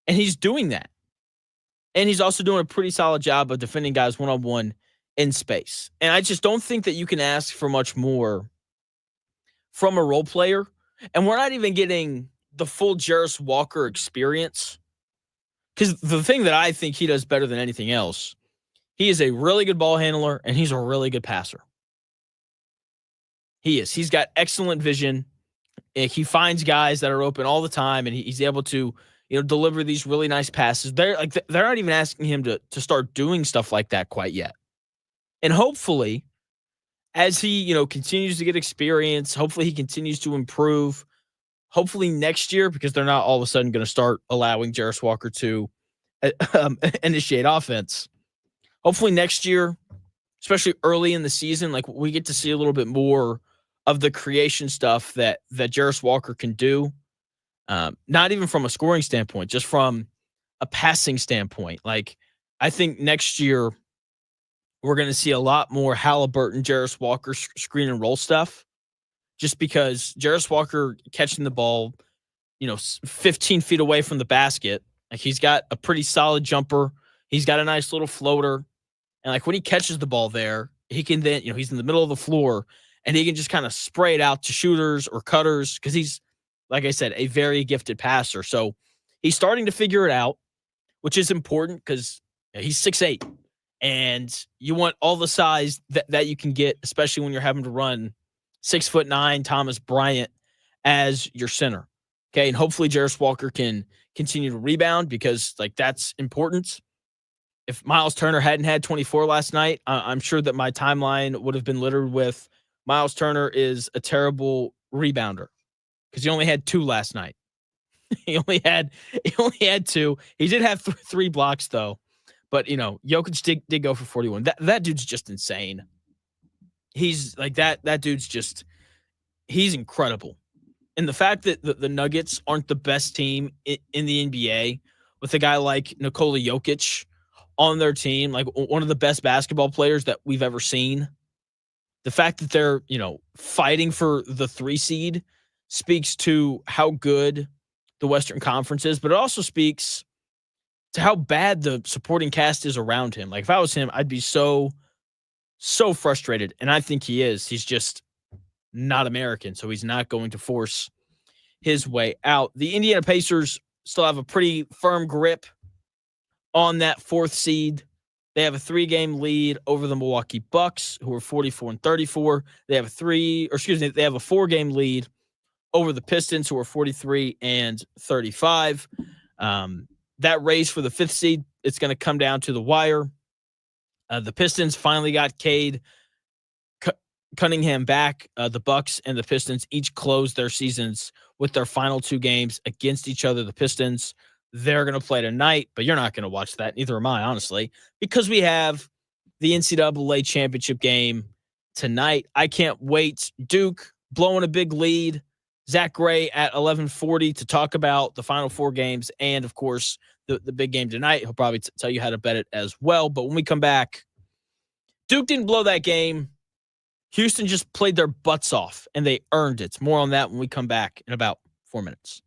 And he's doing that. And he's also doing a pretty solid job of defending guys one-on-one in space. And I just don't think that you can ask for much more from a role player. And we're not even getting the full Jarris Walker experience. Because the thing that I think he does better than anything else, he is a really good ball handler and he's a really good passer. He is. He's got excellent vision. He finds guys that are open all the time, and he's able to, deliver these really nice passes. They're not even asking him to start doing stuff like that quite yet. And hopefully, as he, continues to get experience, hopefully he continues to improve. Hopefully next year, because they're not all of a sudden going to start allowing Jarris Walker to initiate offense. Hopefully next year, especially early in the season, like we get to see a little bit more of the creation stuff that Jarris Walker can do. Not even from a scoring standpoint, just from a passing standpoint. Like, I think next year we're going to see a lot more Halliburton, Jarris Walker screen and roll stuff, just because Jarris Walker catching the ball, 15 feet away from the basket. Like, he's got a pretty solid jumper. He's got a nice little floater. And like when he catches the ball there, he can then, he's in the middle of the floor and he can just kind of spray it out to shooters or cutters because he's, like I said, a very gifted passer. So he's starting to figure it out, which is important because he's 6'8", and you want all the size that you can get, especially when you're having to run 6'9" Thomas Bryant as your center. Okay, and hopefully Jarris Walker can continue to rebound because like that's important. If Miles Turner hadn't had 24 last night, I'm sure that my timeline would have been littered with Miles Turner is a terrible rebounder because he only had 2 last night. he only had 2. He did have 3 blocks though, but Jokic did go for 41. That dude's just insane. He's like that dude's just he's incredible. And the fact that the Nuggets aren't the best team in the NBA with a guy like Nikola Jokic on their team, like one of the best basketball players that we've ever seen. The fact that they're, fighting for the 3 seed speaks to how good the Western Conference is, but it also speaks to how bad the supporting cast is around him. Like if I was him, I'd be so frustrated. And I think he is. He's just not American, so he's not going to force his way out. The Indiana Pacers still have a pretty firm grip on that 4th seed. They have a 3-game lead over the Milwaukee Bucks, who are 44-34. They have a 4-game lead over the Pistons, who are 43-35. That race for the 5th seed, it's going to come down to the wire. The Pistons finally got Cade Cunningham back. The Bucks and the Pistons each closed their seasons with their final 2 games against each other. The Pistons, they're going to play tonight, but you're not going to watch that. Neither am I, honestly, because we have the NCAA championship game tonight. I can't wait. Duke blowing a big lead. Zack Gray at 11:40 to talk about the final 4 games and, of course, the big game tonight. He'll probably tell you how to bet it as well. But when we come back, Duke didn't blow that game. Houston just played their butts off, and they earned it. More on that when we come back in about 4 minutes.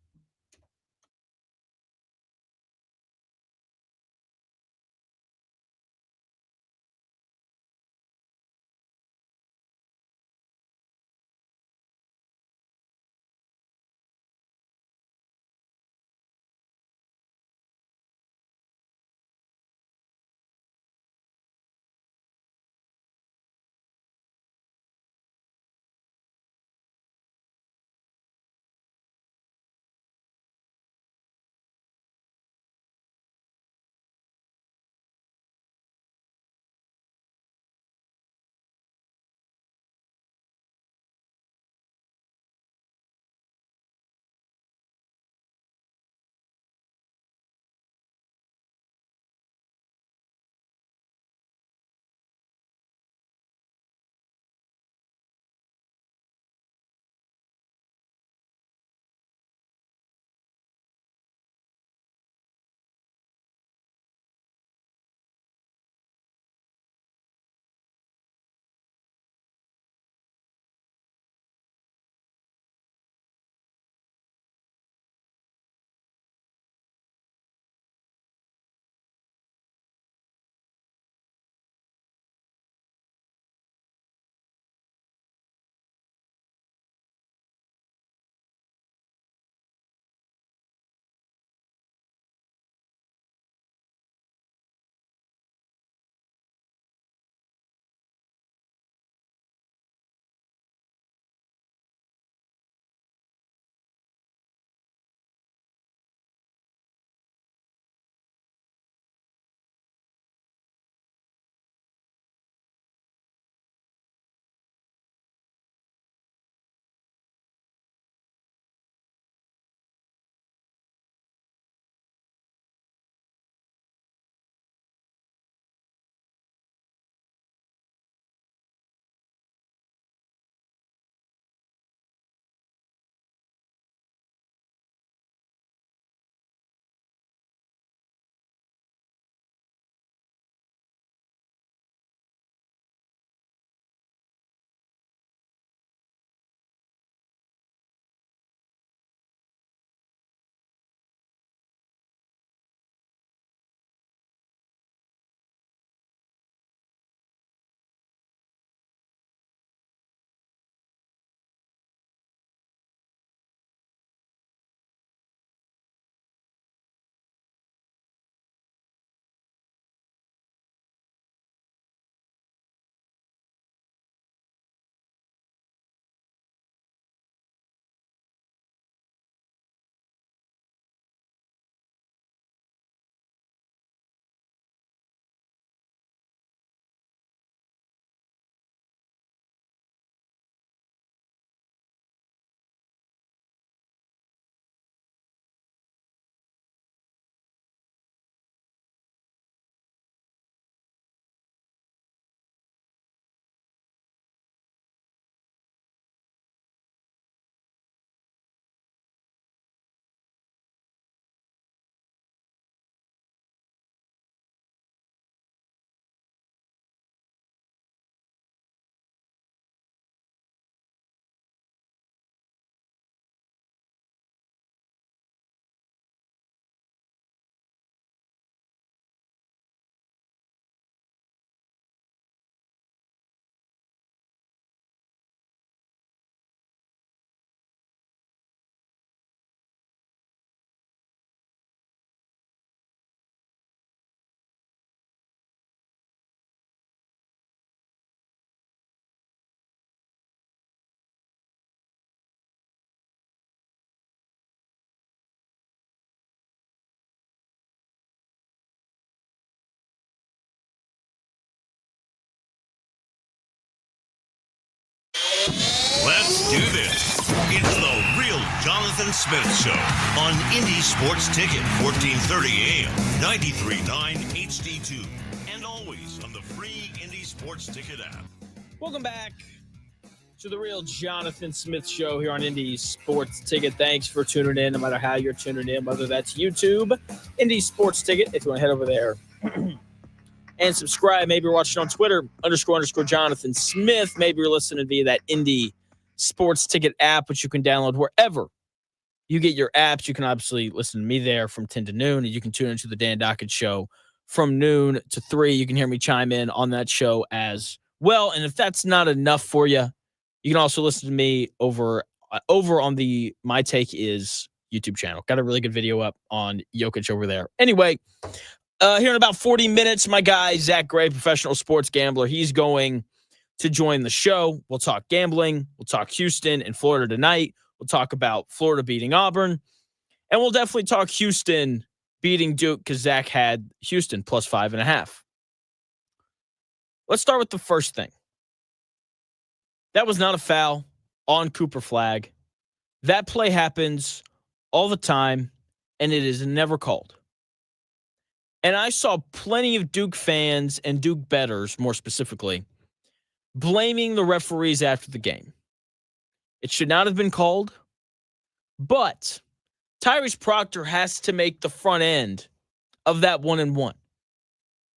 do this. It's the real Jonathan Smith Show on Indy Sports Ticket, 1430 AM, 93.9 HD2, and always on the free Indy Sports Ticket app. Welcome back to the real Jonathan Smith Show here on Indy Sports Ticket. Thanks for tuning in, no matter how you're tuning in, whether that's YouTube, Indy Sports Ticket, if you want to head over there and subscribe. Maybe you're watching on Twitter, __ Jonathan Smith. Maybe you're listening via that Indy Sports Ticket app, which you can download wherever you get your apps. You can obviously listen to me there from 10 to noon, and you can tune into the Dan Dockett Show from noon to 3. You can hear me chime in on that show as well. And if that's not enough for you, you can also listen to me over on the My Take Is YouTube channel. Got a really good video up on Jokic over there. Anyway, here in about 40 minutes, my guy, Zack Gray, professional sports gambler, he's going to join the show. We'll talk gambling. We'll talk Houston and Florida tonight. We'll talk about Florida beating Auburn. And we'll definitely talk Houston beating Duke because Zach had Houston plus 5.5. Let's start with the first thing. That was not a foul on Cooper Flag. That play happens all the time, and it is never called. And I saw plenty of Duke fans and Duke bettors, more specifically, blaming the referees after the game. It should not have been called, but Tyrese Proctor has to make the front end of that 1-and-1.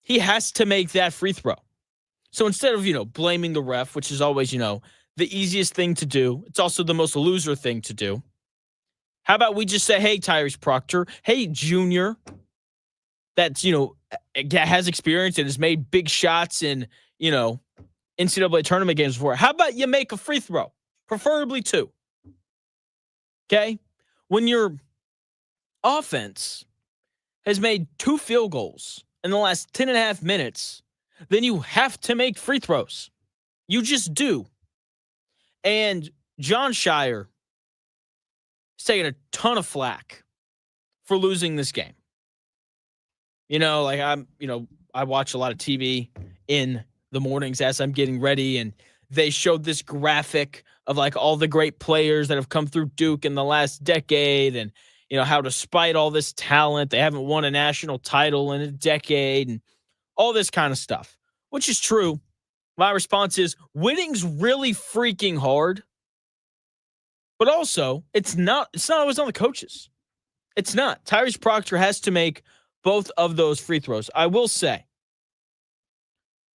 He has to make that free throw. So instead of, blaming the ref, which is always, the easiest thing to do, it's also the most loser thing to do. How about we just say, hey, Tyrese Proctor, hey, Junior, that's, has experience and has made big shots in, NCAA tournament games before. How about you make a free throw? Preferably 2. Okay? When your offense has made 2 field goals in the last 10.5 minutes, then you have to make free throws. You just do. And Jon Scheyer is taking a ton of flack for losing this game. I watch a lot of TV in the mornings as I'm getting ready, and they showed this graphic of all the great players that have come through Duke in the last decade, and how despite all this talent, they haven't won a national title in a decade, and all this kind of stuff, which is true. My response is winning's really freaking hard, but also it's not always on the coaches. It's not. Tyrese Proctor has to make both of those free throws. I will say,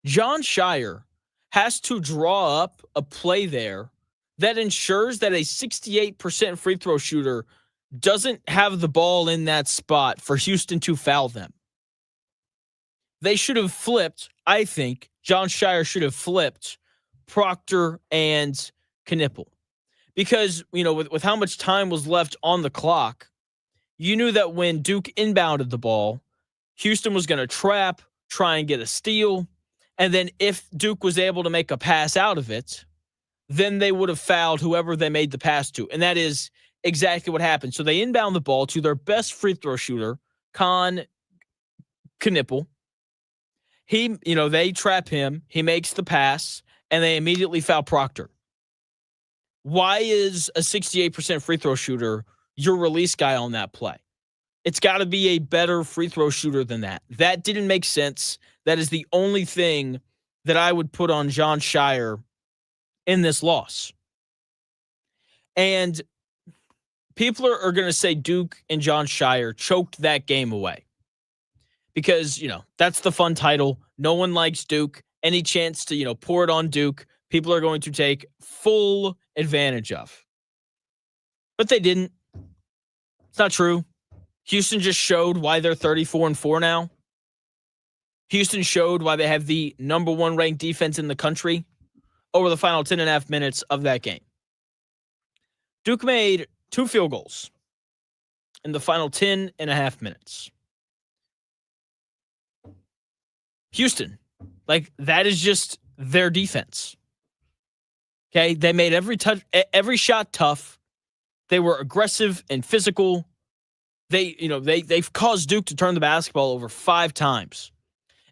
Jon Scheyer has to draw up a play there that ensures that a 68% free throw shooter doesn't have the ball in that spot for Houston to foul them. They should have flipped, I think, Jon Scheyer should have flipped Proctor and Knippel. Because, with how much time was left on the clock, you knew that when Duke inbounded the ball, Houston was going to trap, try and get a steal, and then if Duke was able to make a pass out of it, then they would have fouled whoever they made the pass to. And that is exactly what happened. So they inbound the ball to their best free throw shooter, Knippel. They trap him. He makes the pass, and they immediately foul Proctor. Why is a 68% free throw shooter your release guy on that play? It's got to be a better free throw shooter than that. That didn't make sense. That is the only thing that I would put on Jon Scheyer in this loss. And people are going to say Duke and Jon Scheyer choked that game away. Because, that's the fun title. No one likes Duke. Any chance to, pour it on Duke, people are going to take full advantage of. But they didn't. It's not true. Houston just showed why they're 34-4 now. Houston showed why they have the number 1 ranked defense in the country over the final 10.5 minutes of that game. Duke made 2 field goals in the final 10.5 minutes. Houston, that is just their defense. Okay, they made every shot tough. They were aggressive and physical. They've caused Duke to turn the basketball over 5 times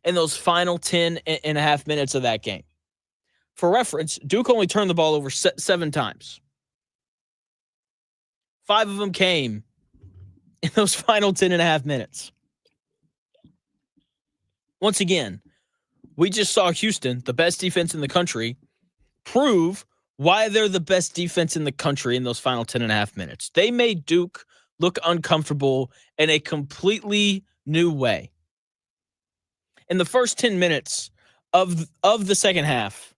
in those final 10.5 minutes of that game. For reference, Duke only turned the ball over 7 times 5 of them came in those final 10 and a half minutes. Once again, we just saw Houston, the best defense in the country, prove why they're the best defense in the country in those final 10 and a half minutes. They made Duke look uncomfortable in a completely new way. In the first 10 minutes of the second half,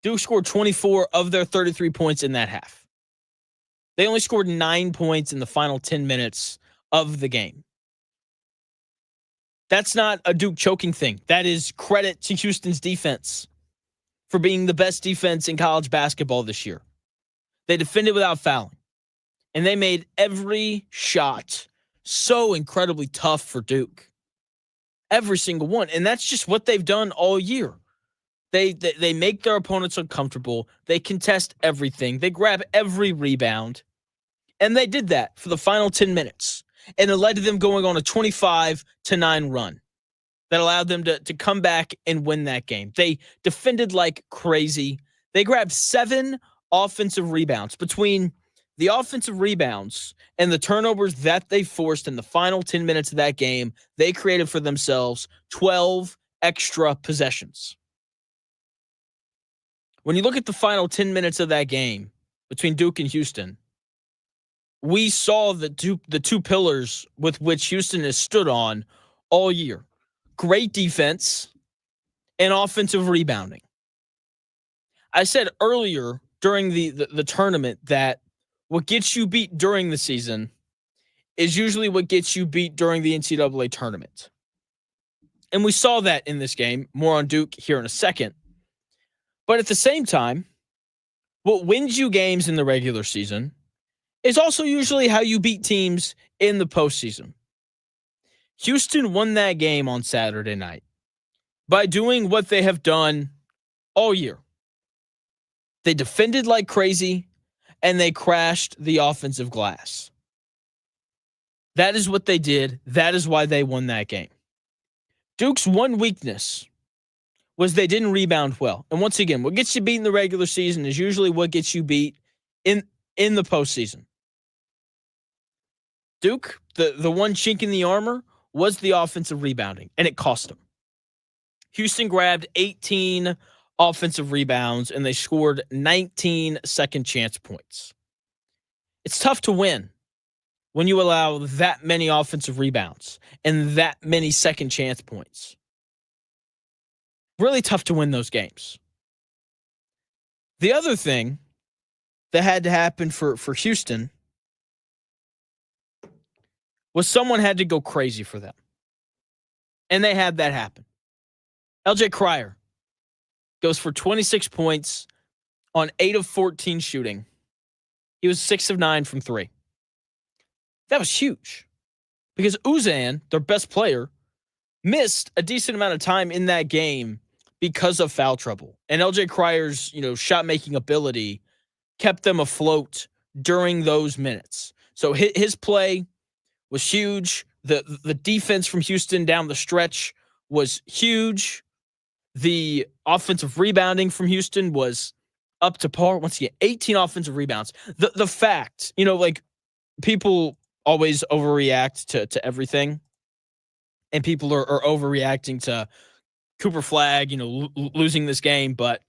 Duke scored 24 of their 33 points in that half. They only scored 9 points in the final 10 minutes of the game. That's not a Duke choking thing. That is credit to Houston's defense for being the best defense in college basketball this year. They defended without fouling, and they made every shot so incredibly tough for Duke. Every single one. And that's just what they've done all year. They make their opponents uncomfortable. They contest everything. They grab every rebound. And they did that for the final 10 minutes. And it led to them going on a 25-9 run that allowed them to come back and win that game. They defended like crazy. They grabbed 7 offensive rebounds. Between the offensive rebounds and the turnovers that they forced in the final 10 minutes of that game, they created for themselves 12 extra possessions. When you look at the final 10 minutes of that game between Duke and Houston, we saw the two pillars with which Houston has stood on all year. Great defense and offensive rebounding. I said earlier during the tournament that what gets you beat during the season is usually what gets you beat during the NCAA tournament. And we saw that in this game. More on Duke here in a second. But at the same time, what wins you games in the regular season is also usually how you beat teams in the postseason. Houston won that game on Saturday night by doing what they have done all year. They defended like crazy, and they crashed the offensive glass. That is what they did. That is why they won that game. Duke's one weakness was they didn't rebound well. And once again, what gets you beat in the regular season is usually what gets you beat in the postseason. Duke, the one chink in the armor was the offensive rebounding, and it cost them. Houston grabbed 18 offensive rebounds, and they scored 19 second chance points. It's tough to win when you allow that many offensive rebounds and that many second chance points. Really tough to win those games. The other thing that had to happen for Houston was someone had to go crazy for them. And they had that happen. LJ Cryer goes for 26 points on 8 of 14 shooting. He was 6 of 9 from 3. That was huge because Uzan, their best player, missed a decent amount of time in that game because of foul trouble. And LJ Cryer's, shot-making ability kept them afloat during those minutes. So his play was huge. The defense from Houston down the stretch was huge. The offensive rebounding from Houston was up to par. Once again, 18 offensive rebounds. The fact, people always overreact to everything. And people are overreacting to Cooper Flagg, losing this game. But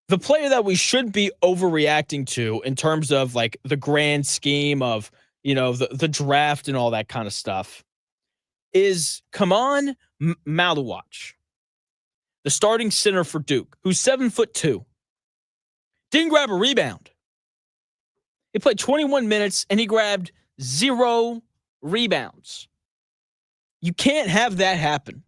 the player that we should be overreacting to in terms of like the grand scheme of, the draft and all that kind of stuff is Kaman Maluach, the starting center for Duke, who's 7'2", didn't grab a rebound. He played 21 minutes and he grabbed 0 rebounds. You can't have that happen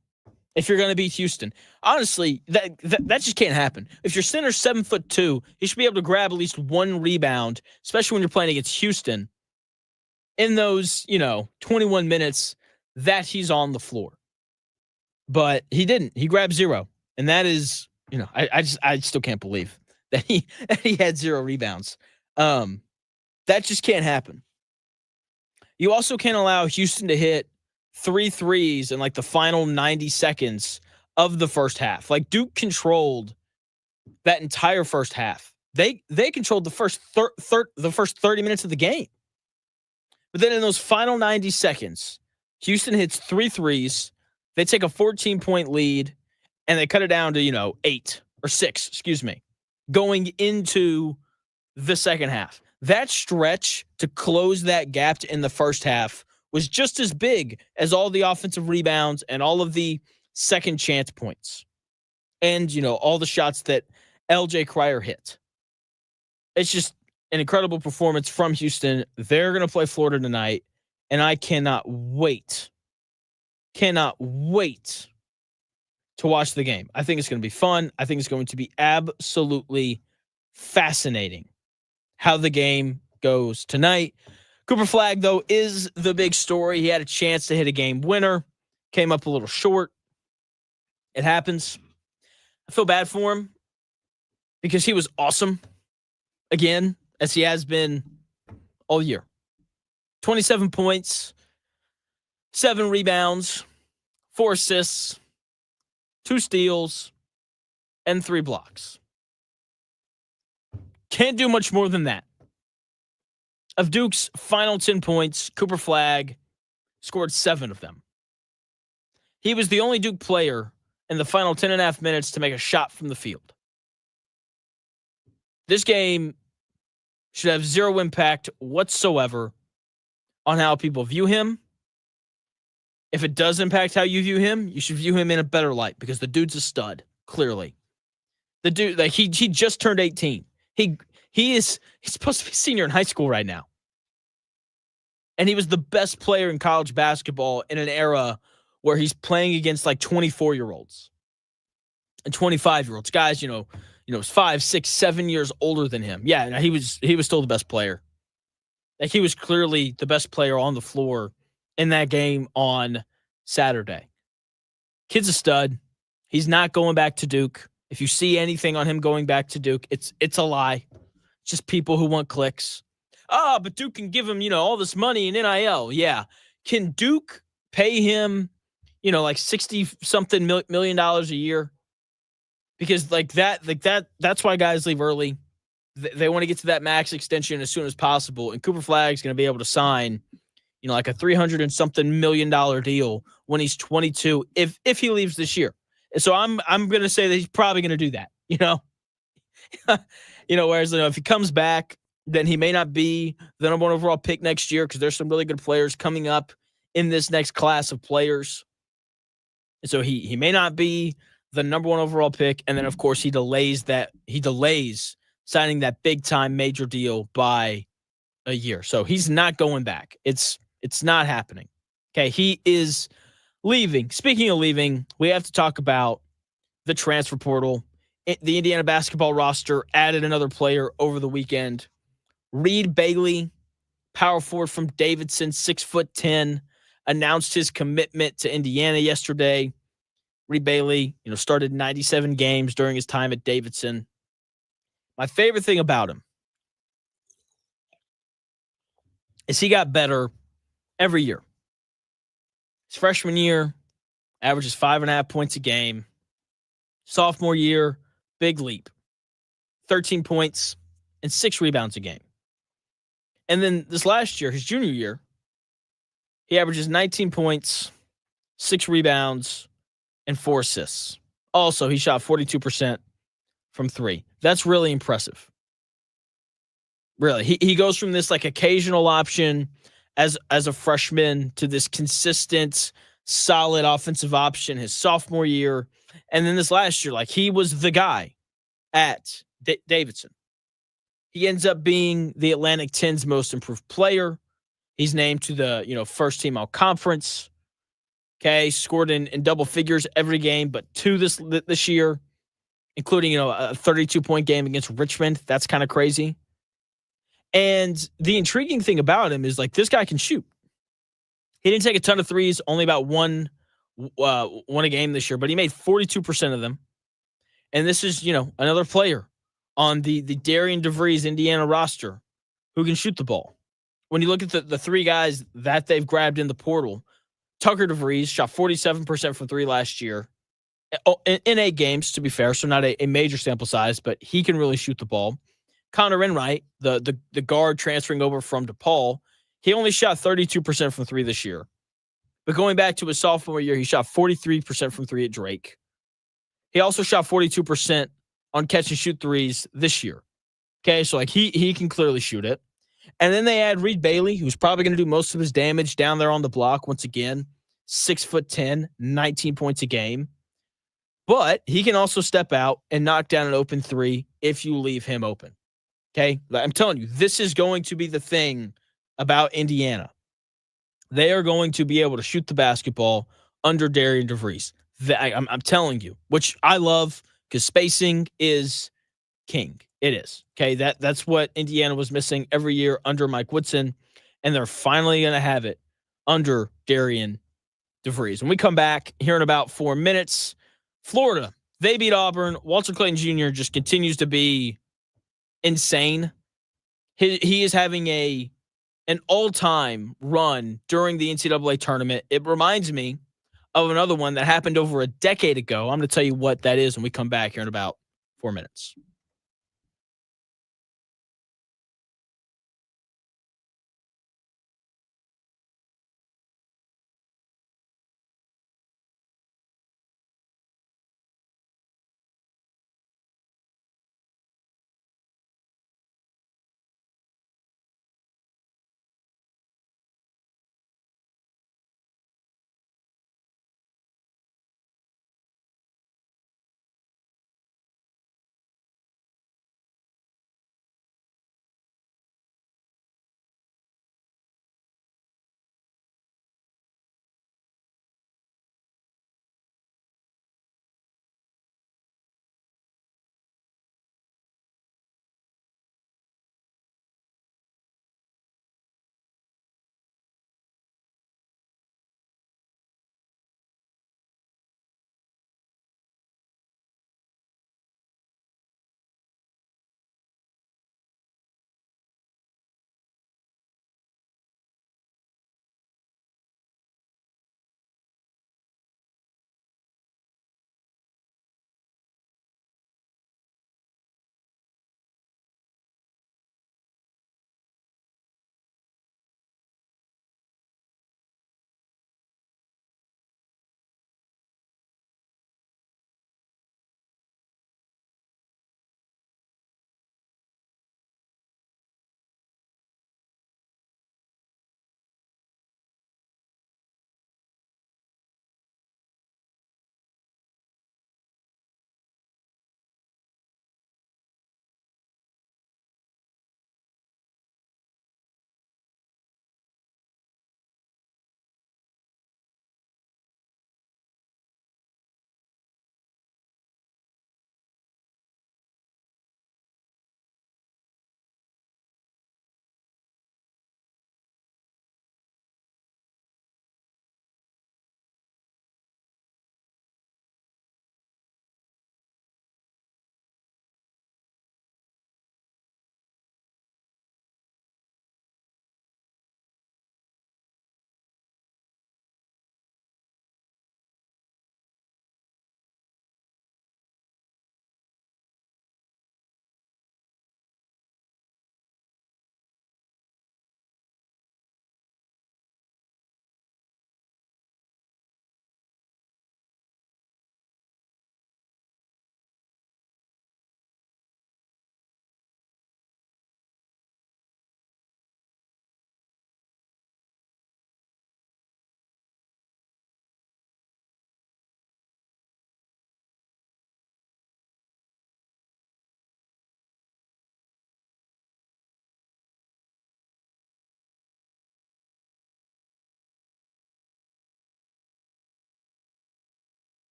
if you're going to beat Houston. Honestly, that just can't happen. If your center's 7'2", he should be able to grab at least 1 rebound, especially when you're playing against Houston in those, 21 minutes that he's on the floor. But he didn't. He grabbed 0. And that is, I still can't believe that he had 0 rebounds. That just can't happen. You also can't allow Houston to hit 3 threes in like the final 90 seconds of the first half. Like Duke controlled that entire first half. They controlled the first 30 minutes of the game. But then in those final 90 seconds, Houston hits 3 threes. They take a 14-point lead, and they cut it down to, 8 or 6, going into the second half. That stretch to close that gap in the first half was just as big as all the offensive rebounds and all of the second chance points. And, all the shots that LJ Cryer hit. It's just an incredible performance from Houston. They're going to play Florida tonight, and I cannot wait to watch the game. I think it's going to be fun. I think it's going to be absolutely fascinating how the game goes tonight. Cooper Flagg, though, is the big story. He had a chance to hit a game winner, came up a little short. It happens. I feel bad for him because he was awesome again, as he has been all year. 27 points, 7 rebounds, 4 assists, 2 steals, and 3 blocks. Can't do much more than that. Of Duke's final 10 points, Cooper Flagg scored 7 of them. He was the only Duke player in the final 10 and a half minutes to make a shot from the field. This game should have zero impact whatsoever on how people view him. If it does impact how you view him, you should view him in a better light because the dude's a stud, clearly. The dude, he just turned 18. He's supposed to be a senior in high school right now. And he was the best player in college basketball in an era where he's playing against 24-year-olds and 25-year-olds. Guys, 5, 6, 7 years older than him. Yeah, he was still the best player. He was clearly the best player on the floor in that game on Saturday. Kid's a stud. He's not going back to Duke. If you see anything on him going back to Duke, it's a lie. It's just people who want clicks. But Duke can give him, all this money in NIL. Yeah. Can Duke pay him, $60-something million a year? Because that's why guys leave early. They want to get to that max extension as soon as possible. And Cooper Flagg's going to be able to sign, a $300 and something million deal when he's 22, if he leaves this year. And so I'm going to say that he's probably going to do that, whereas if he comes back, then he may not be the number 1 overall pick next year because there's some really good players coming up in this next class of players. And so he may not be the number 1 overall pick. And then, of course, he delays signing that big-time major deal by a year. So he's not going back. It's not happening. Okay, he is leaving. Speaking of leaving, we have to talk about the transfer portal. The Indiana basketball roster added another player over the weekend. Reed Bailey, power forward from Davidson, 6'10", announced his commitment to Indiana yesterday. Reed Bailey, started 97 games during his time at Davidson. My favorite thing about him is he got better every year. His freshman year, averages 5.5 points a game. Sophomore year, big leap. 13 points and 6 rebounds a game. And then this last year, his junior year, he averages 19 points, 6 rebounds, and 4 assists. Also, he shot 42% from 3. That's really impressive. Really. He goes from this occasional option as a freshman to this consistent, solid offensive option his sophomore year. And then this last year, he was the guy at Davidson. He ends up being the Atlantic 10's most improved player. He's named to the, first team all conference. Okay, scored in double figures every game, but 2 this year, including, a 32-point game against Richmond. That's kind of crazy. And the intriguing thing about him is this guy can shoot. He didn't take a ton of threes, only about one a game this year, but he made 42% of them. And this is, another player on the Darian DeVries Indiana roster who can shoot the ball. When you look at the 3 guys that they've grabbed in the portal, Tucker DeVries shot 47% from 3 last year in 8 games, to be fair, so not a major sample size, but he can really shoot the ball. Connor Enright, the guard transferring over from DePaul, He only shot 32% from three this year. But going back to his sophomore year, he shot 43% from three at Drake. He also shot 42% on catch and shoot threes this year. Okay, so like he can clearly shoot it. And then they add Reed Bailey, who's probably going to do most of his damage down there on the block once again. 6'10", 19 points a game. But he can also step out and knock down an open three if you leave him open. Okay? I'm telling you, this is going to be the thing about Indiana. They are going to be able to shoot the basketball under Darian DeVries. I'm telling you, which I love because spacing is king. It is. Okay, that's what Indiana was missing every year under Mike Woodson, and they're finally going to have it under Darian DeVries. When we come back here in about 4 minutes, Florida, they beat Auburn. Walter Clayton Jr. just continues to be insane. He is having an all-time run during the NCAA tournament. It reminds me of another one that happened over a decade ago. I'm going to tell you what that is when we come back here in about 4 minutes.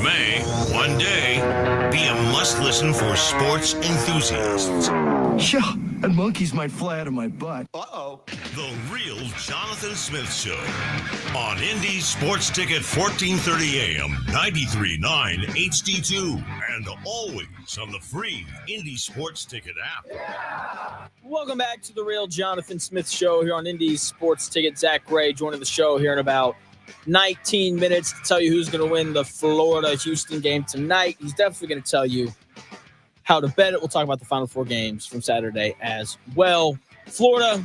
may, one day, be a must-listen for sports enthusiasts. Yeah, and monkeys might fly out of my butt. Uh-oh. The Real Jonathan Smith Show on Indy Sports Ticket 1430 AM, 93.9 HD2, and always on the free Indy Sports Ticket app. Welcome back to the Real Jonathan Smith Show here on Indy Sports Ticket. Zack Gray joining the show here in about 19 minutes to tell you who's going to win the Florida-Houston game tonight. He's definitely going to tell you how to bet it. We'll talk about the Final Four games from Saturday as well. Florida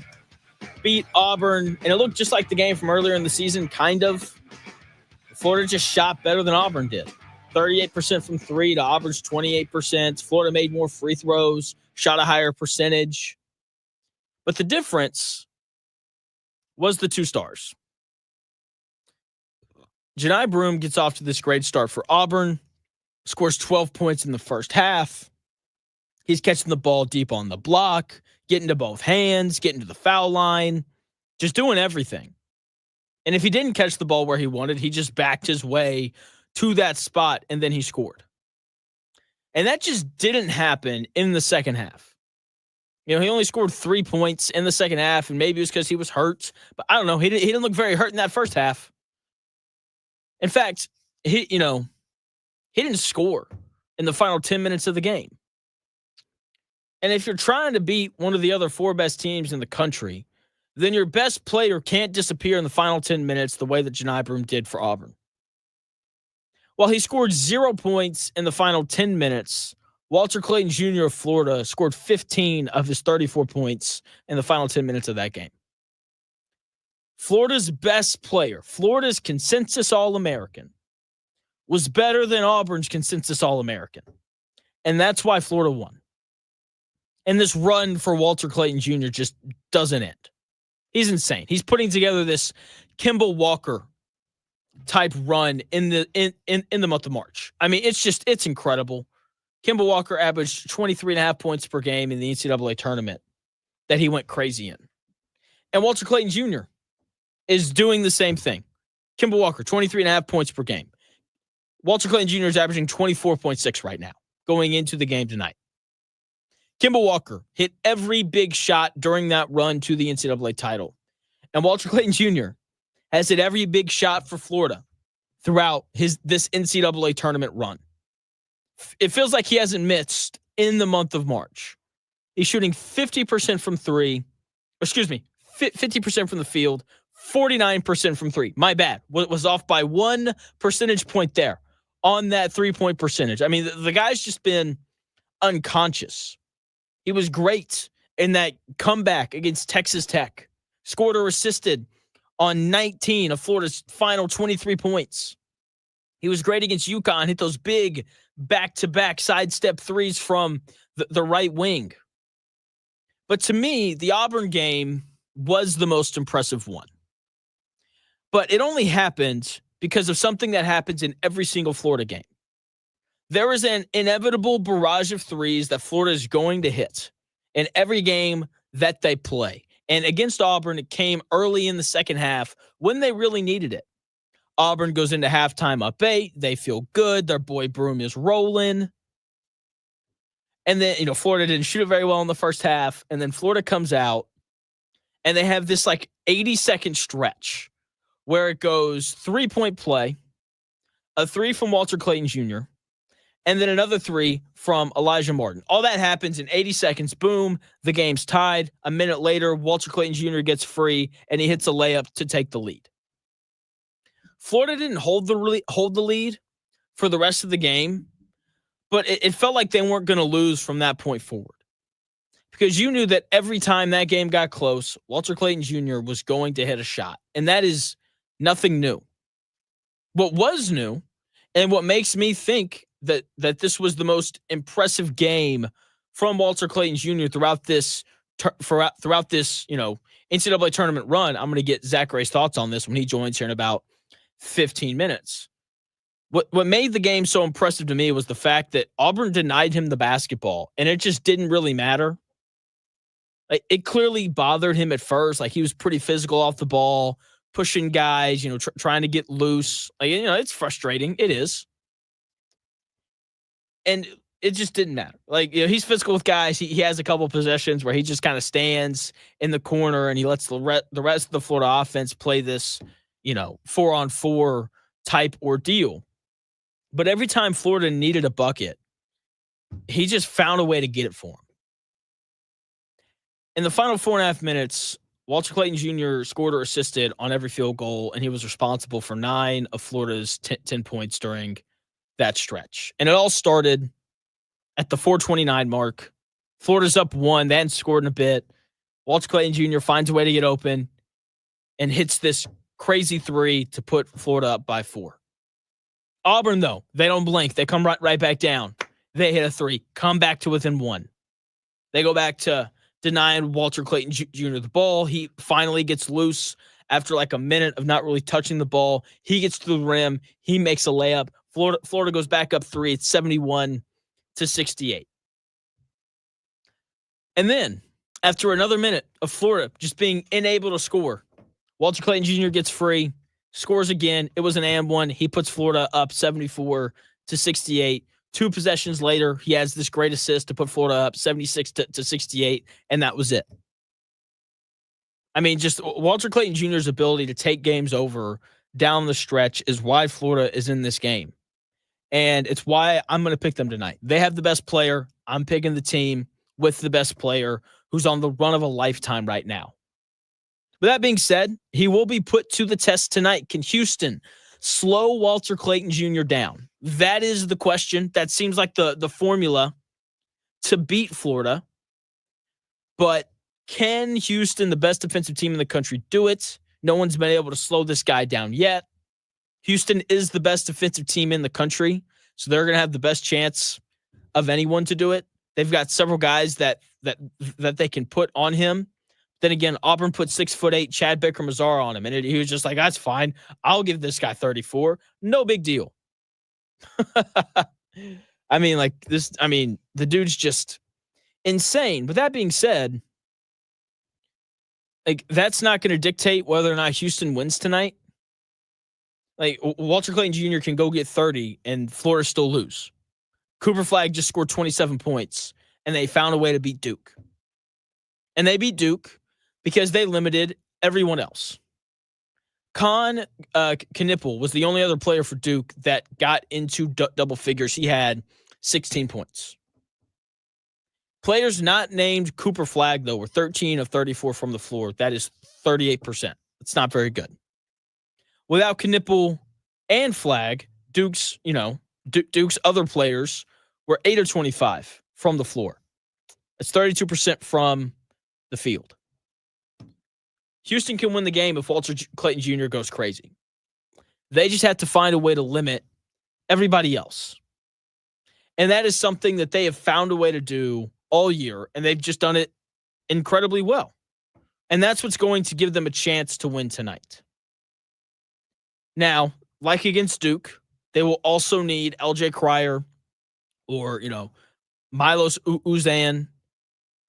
beat Auburn, and it looked just like the game from earlier in the season, kind of. Florida just shot better than Auburn did. 38% from three to Auburn's 28%. Florida made more free throws, shot a higher percentage. But the difference was the two stars. Johni Broome gets off to this great start for Auburn, scores 12 points in the first half. He's catching the ball deep on the block, getting to both hands, getting to the foul line, just doing everything. And if he didn't catch the ball where he wanted, he just backed his way to that spot, and then he scored. And that just didn't happen in the second half. You know, he only scored 3 points in the second half, and maybe it was because he was hurt. But I don't know. He didn't look very hurt in that first half. In fact, he didn't score in the final 10 minutes of the game. And if you're trying to beat one of the other four best teams in the country, then your best player can't disappear in the final 10 minutes the way that Johni Broome did for Auburn. While he scored 0 points in the final 10 minutes, Walter Clayton Jr. of Florida scored 15 of his 34 points in the final 10 minutes of that game. Florida's best player, Florida's consensus All-American, was better than Auburn's consensus All-American. And that's why Florida won. And this run for Walter Clayton Jr. just doesn't end. He's insane. He's putting together this Kemba Walker type run in the month of March. I mean, it's incredible. Kemba Walker averaged 23.5 points per game in the NCAA tournament that he went crazy in. And Walter Clayton Jr. is doing the same thing. Kemba Walker, 23.5 points per game. Walter Clayton Jr. is averaging 24.6 right now, going into the game tonight. Kemba Walker hit every big shot during that run to the NCAA title. And Walter Clayton Jr. has hit every big shot for Florida throughout this NCAA tournament run. It feels like he hasn't missed in the month of March. He's shooting 50% from three. 50% from the field, 49% from three. My bad. Was off by 1 percentage point there on that 3-point percentage. I mean, the guy's just been unconscious. He was great in that comeback against Texas Tech. Scored or assisted on 19 of Florida's final 23 points. He was great against UConn, hit those big back-to-back sidestep threes from the right wing. But to me, the Auburn game was the most impressive one. But it only happened because of something that happens in every single Florida game. There is an inevitable barrage of threes that Florida is going to hit in every game that they play. And against Auburn, it came early in the second half when they really needed it. Auburn goes into halftime up 8. They feel good. Their boy Broome is rolling. And then, Florida didn't shoot it very well in the first half. And then Florida comes out and they have this 80-second stretch where it goes 3-point play, a 3 from Walter Clayton Jr., and then another 3 from Elijah Martin. All that happens in 80 seconds. Boom, the game's tied. A minute later, Walter Clayton Jr. gets free, and he hits a layup to take the lead. Florida didn't hold the lead for the rest of the game, but it felt like they weren't going to lose from that point forward. Because you knew that every time that game got close, Walter Clayton Jr. was going to hit a shot. And that is nothing new. What was new, and what makes me think that this was the most impressive game from Walter Clayton Jr. throughout this NCAA tournament run. I'm going to get Zack Gray's thoughts on this when he joins here in about 15 minutes. What made the game so impressive to me was the fact that Auburn denied him the basketball, and it just didn't really matter. It clearly bothered him at first. He was pretty physical off the ball, pushing guys, trying to get loose. It's frustrating. It is. And it just didn't matter. Like, he's physical with guys. He has a couple possessions where he just kind of stands in the corner and he lets the rest of the Florida offense play this, 4-on-4 type ordeal. But every time Florida needed a bucket, he just found a way to get it for him. In the final 4.5 minutes, Walter Clayton Jr. scored or assisted on every field goal, and he was responsible for 9 of Florida's 10 points during that stretch. And it all started at the 4:29 mark. Florida's up 1. They hadn't scored in a bit. Walter Clayton Jr. finds a way to get open and hits this crazy 3 to put Florida up by 4. Auburn, though, they don't blink. They come right back down. They hit a 3, come back to within 1. They go back to denying Walter Clayton Jr. the ball. He finally gets loose after like a minute of not really touching the ball. He gets to the rim. He makes a layup. Florida goes back up 3. It's 71-68. And then, after another minute of Florida just being unable to score, Walter Clayton Jr. gets free, scores again. It was an and one. He puts Florida up 74-68. 2 possessions later, he has this great assist to put Florida up 76-68, and that was it. I mean, just Walter Clayton Jr.'s ability to take games over down the stretch is why Florida is in this game. And it's why I'm going to pick them tonight. They have the best player. I'm picking the team with the best player who's on the run of a lifetime right now. With that being said, he will be put to the test tonight. Can Houston slow Walter Clayton Jr. down? That is the question. That seems like the formula to beat Florida. But can Houston, the best defensive team in the country, do it? No one's been able to slow this guy down yet. Houston is the best defensive team in the country, so they're going to have the best chance of anyone to do it. They've got several guys that they can put on him. Then again, Auburn put 6'8" Chad Baker-Mazara on him, and he was just like, that's fine. I'll give this guy 34. No big deal. The dude's just insane. But that being said, like, that's not going to dictate whether or not Houston wins tonight. Like, Walter Clayton Jr. can go get 30 and Florida still lose. Cooper Flagg just scored 27 points, and they found a way to beat Duke. And they beat Duke because they limited everyone else. Con Knippel was the only other player for Duke that got into double figures. He had 16 points. Players not named Cooper Flagg, though, were 13 of 34 from the floor. That is 38%. It's not very good. Without Knippel and Flagg, Duke's other players were 8 of 25 from the floor. It's 32% from the field. Houston can win the game if Walter Clayton Jr. goes crazy. They just have to find a way to limit everybody else. And that is something that they have found a way to do all year, and they've just done it incredibly well. And that's what's going to give them a chance to win tonight. Now, like against Duke, they will also need LJ Cryer or, Milos Uzan,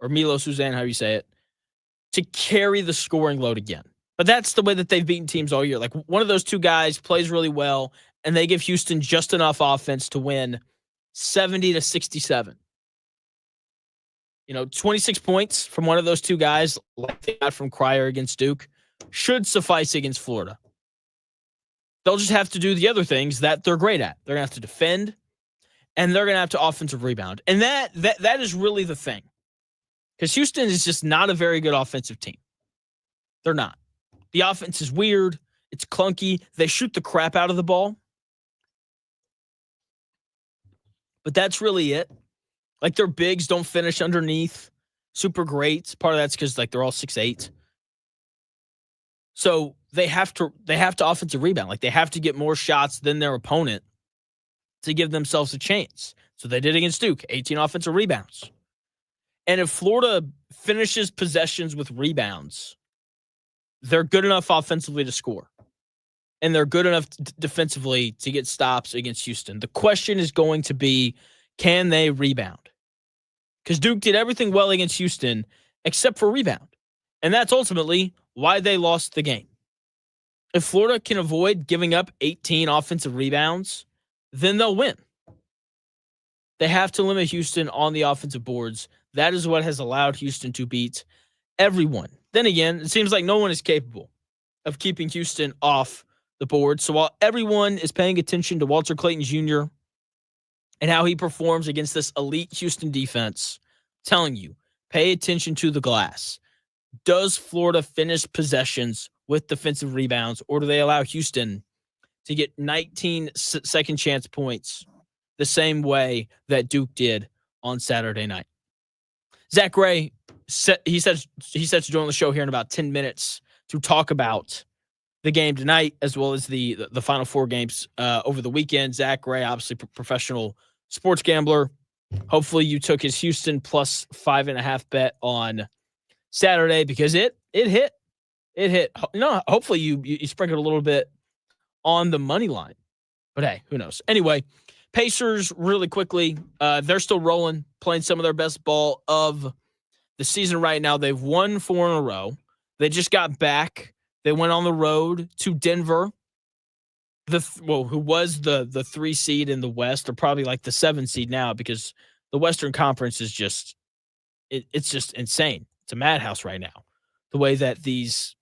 however you say it, to carry the scoring load again. But that's the way that they've beaten teams all year. Like, one of those two guys plays really well, and they give Houston just enough offense to win 70-67. 26 points from one of those two guys, like they got from Cryer against Duke, should suffice against Florida. They'll just have to do the other things that they're great at. They're going to have to defend, and they're going to have to offensive rebound. And that is really the thing. Because Houston is just not a very good offensive team. They're not. The offense is weird. It's clunky. They shoot the crap out of the ball. But that's really it. Like, their bigs don't finish underneath super great. Part of that's because, like, they're all 6'8". So they have to offensive rebound. Like, they have to get more shots than their opponent to give themselves a chance. So they did against Duke, 18 offensive rebounds. And if Florida finishes possessions with rebounds, they're good enough offensively to score. And they're good enough defensively to get stops against Houston. The question is going to be, can they rebound? Because Duke did everything well against Houston except for rebound. And that's ultimately why they lost the game. If Florida can avoid giving up 18 offensive rebounds, then they'll win. They have to limit Houston on the offensive boards. That is what has allowed Houston to beat everyone. Then again, it seems like no one is capable of keeping Houston off the board. So while everyone is paying attention to Walter Clayton Jr. and how he performs against this elite Houston defense, I'm telling you, pay attention to the glass. Does Florida finish possessions with defensive rebounds, or do they allow Houston to get 19 second chance points the same way that Duke did on Saturday night? Zack Gray, he says to join the show here in about 10 minutes to talk about the game tonight as well as the Final Four games over the weekend. Zack Gray, obviously professional sports gambler. Hopefully you took his Houston plus 5.5 bet on Saturday because it hit. It hit. No, hopefully you sprinkled a little bit on the money line. But hey, who knows? Anyway, Pacers really quickly, they're still rolling, playing some of their best ball of the season right now. They've won 4 in a row. They just got back. They went on the road to Denver, who was the 3 seed in the West, or probably like the 7 seed now, because the Western Conference is just it's just insane. It's a madhouse right now, the way that these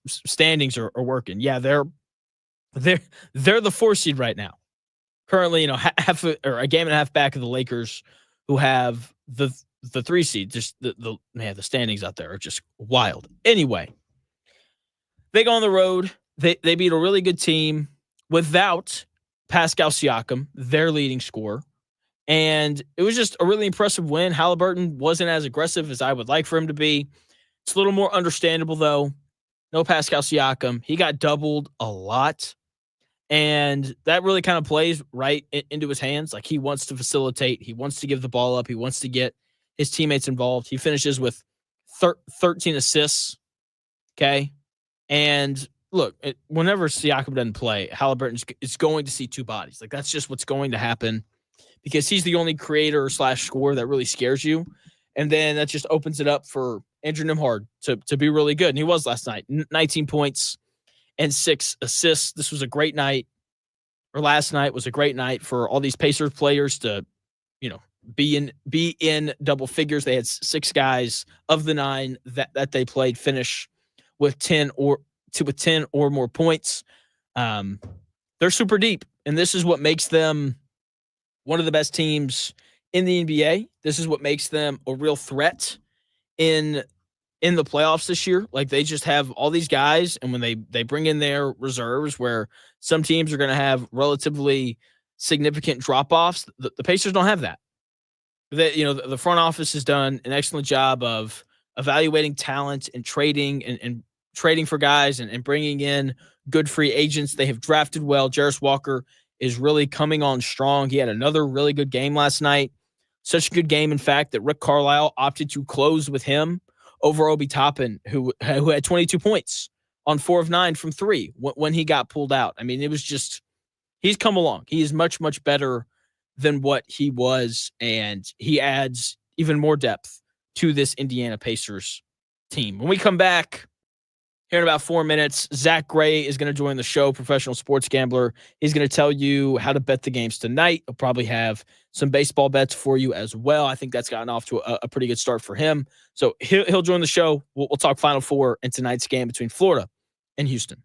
standings are working. Yeah, they're the 4 seed right now. Currently, half or a game and a half back of the Lakers, who have the 3 seed. Just the standings out there are just wild. Anyway, they go on the road. They beat a really good team without Pascal Siakam, their leading scorer. And it was just a really impressive win. Halliburton wasn't as aggressive as I would like for him to be. It's a little more understandable, though. No Pascal Siakam. He got doubled a lot. And that really kind of plays right into his hands. Like, he wants to facilitate. He wants to give the ball up. He wants to get his teammates involved. He finishes with 13 assists. Okay. And look, whenever Siakam doesn't play, Halliburton is going to see 2 bodies. Like, that's just what's going to happen, because he's the only creator / scorer that really scares you. And then that just opens it up for Andrew Nembhard to be really good. And he was last night. 19 points and 6 assists. This was a great night, or last night was a great night for all these Pacers players to, be in double figures. They had 6 guys of the 9 that they played finish with 10 or more points. They're super deep, and this is what makes them one of the best teams in the NBA. This is what makes them a real threat in the playoffs this year. Like, they just have all these guys, and when they bring in their reserves, where some teams are going to have relatively significant drop-offs, the Pacers don't have that. The front office has done an excellent job of evaluating talent and trading and trading for guys and bringing in good free agents. They have drafted well. Jarris Walker is really coming on strong. He had another really good game last night. Such a good game, in fact, that Rick Carlisle opted to close with him over Obi Toppin, who had 22 points on 4 of 9 from 3 when he got pulled out. I mean, it was just, he's come along. He is much, much better than what he was, and he adds even more depth to this Indiana Pacers team. When we come back here in about 4 minutes, Zack Gray is going to join the show, professional sports gambler. He's going to tell you how to bet the games tonight. He'll probably have some baseball bets for you as well. I think that's gotten off to a pretty good start for him. So he'll join the show. We'll talk Final Four in tonight's game between Florida and Houston.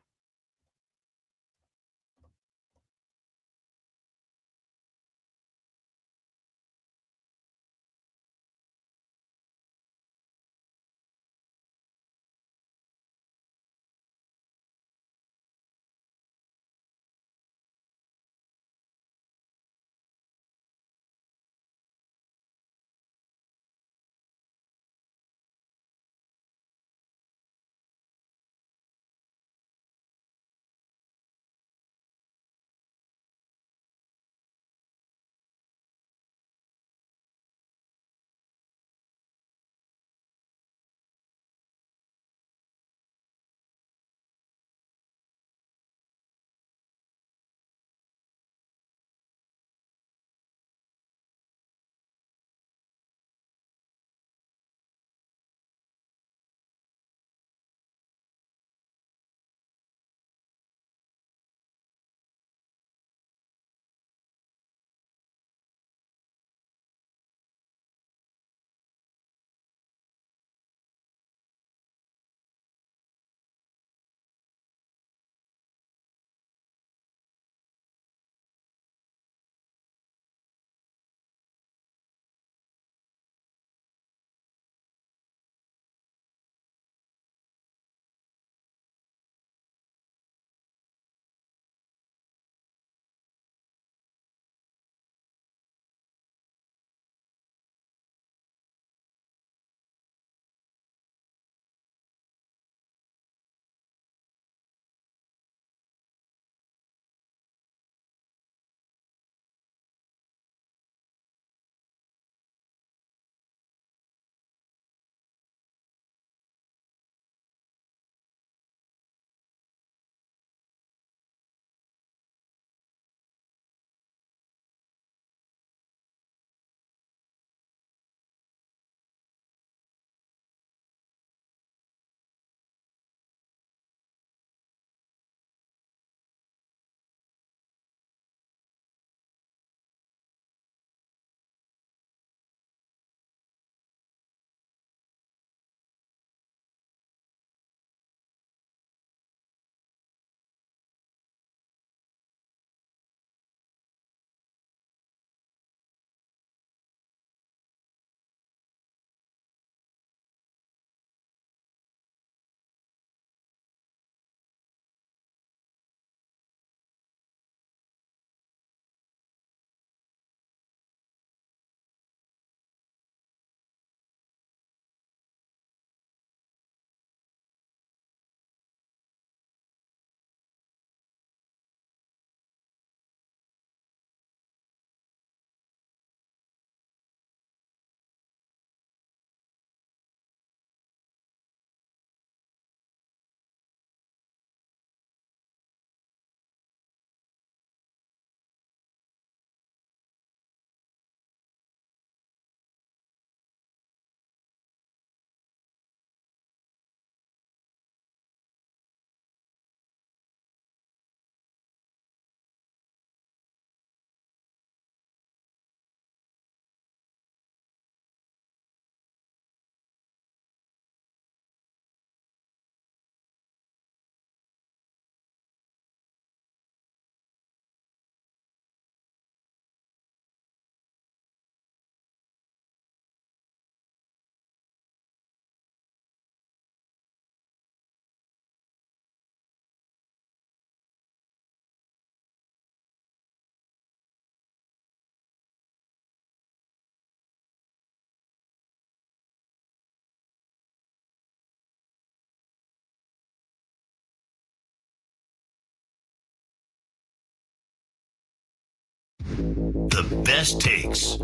The best takes.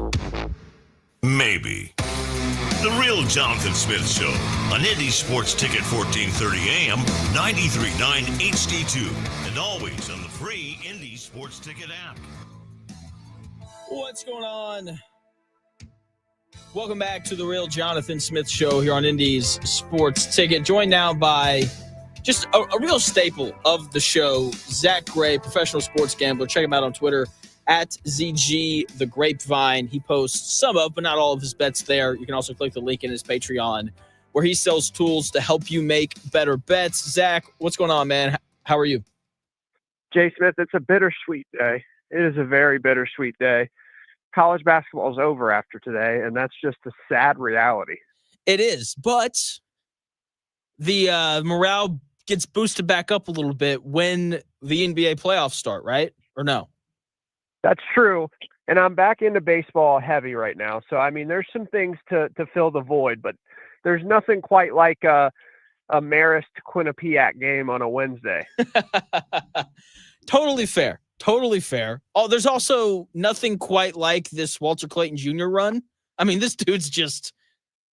Maybe. The Real Jonathan Smith Show on Indy Sports Ticket 1430 AM, 93.9 HD2, and always on the free Indy Sports Ticket app. What's going on? Welcome back to the Real Jonathan Smith Show here on Indy's Sports Ticket. Joined now by just a real staple of the show, Zack Gray, professional sports gambler. Check him out on Twitter at ZG The Grapevine. He posts some of, but not all of his bets there. You can also click the link in his Patreon where he sells tools to help you make better bets. Zack, what's going on, man? How are you? Jay Smith, it's a bittersweet day. It is a very bittersweet day. College basketball is over after today, and that's just a sad reality. It is, but the morale gets boosted back up a little bit when the NBA playoffs start, right? Or no? That's true, and I'm back into baseball heavy right now. So, I mean, there's some things to fill the void, but there's nothing quite like a Marist Quinnipiac game on a Wednesday. Totally fair. Totally fair. Oh, there's also nothing quite like this Walter Clayton Jr. run. I mean, this dude's just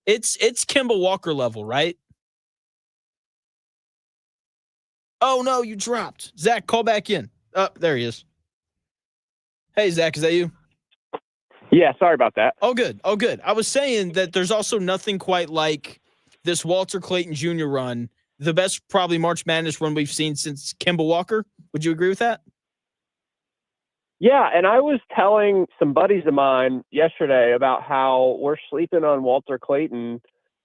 it's Kemba Walker level, right? Oh no, you dropped. Zack, call back in. Oh, there he is. Hey, Zack, is that you? Yeah, sorry about that. Oh, good. Oh, good. I was saying that there's also nothing quite like this Walter Clayton Jr. run. The best probably March Madness run we've seen since Kemba Walker. Would you agree with that? Yeah, and I was telling some buddies of mine yesterday about how we're sleeping on Walter Clayton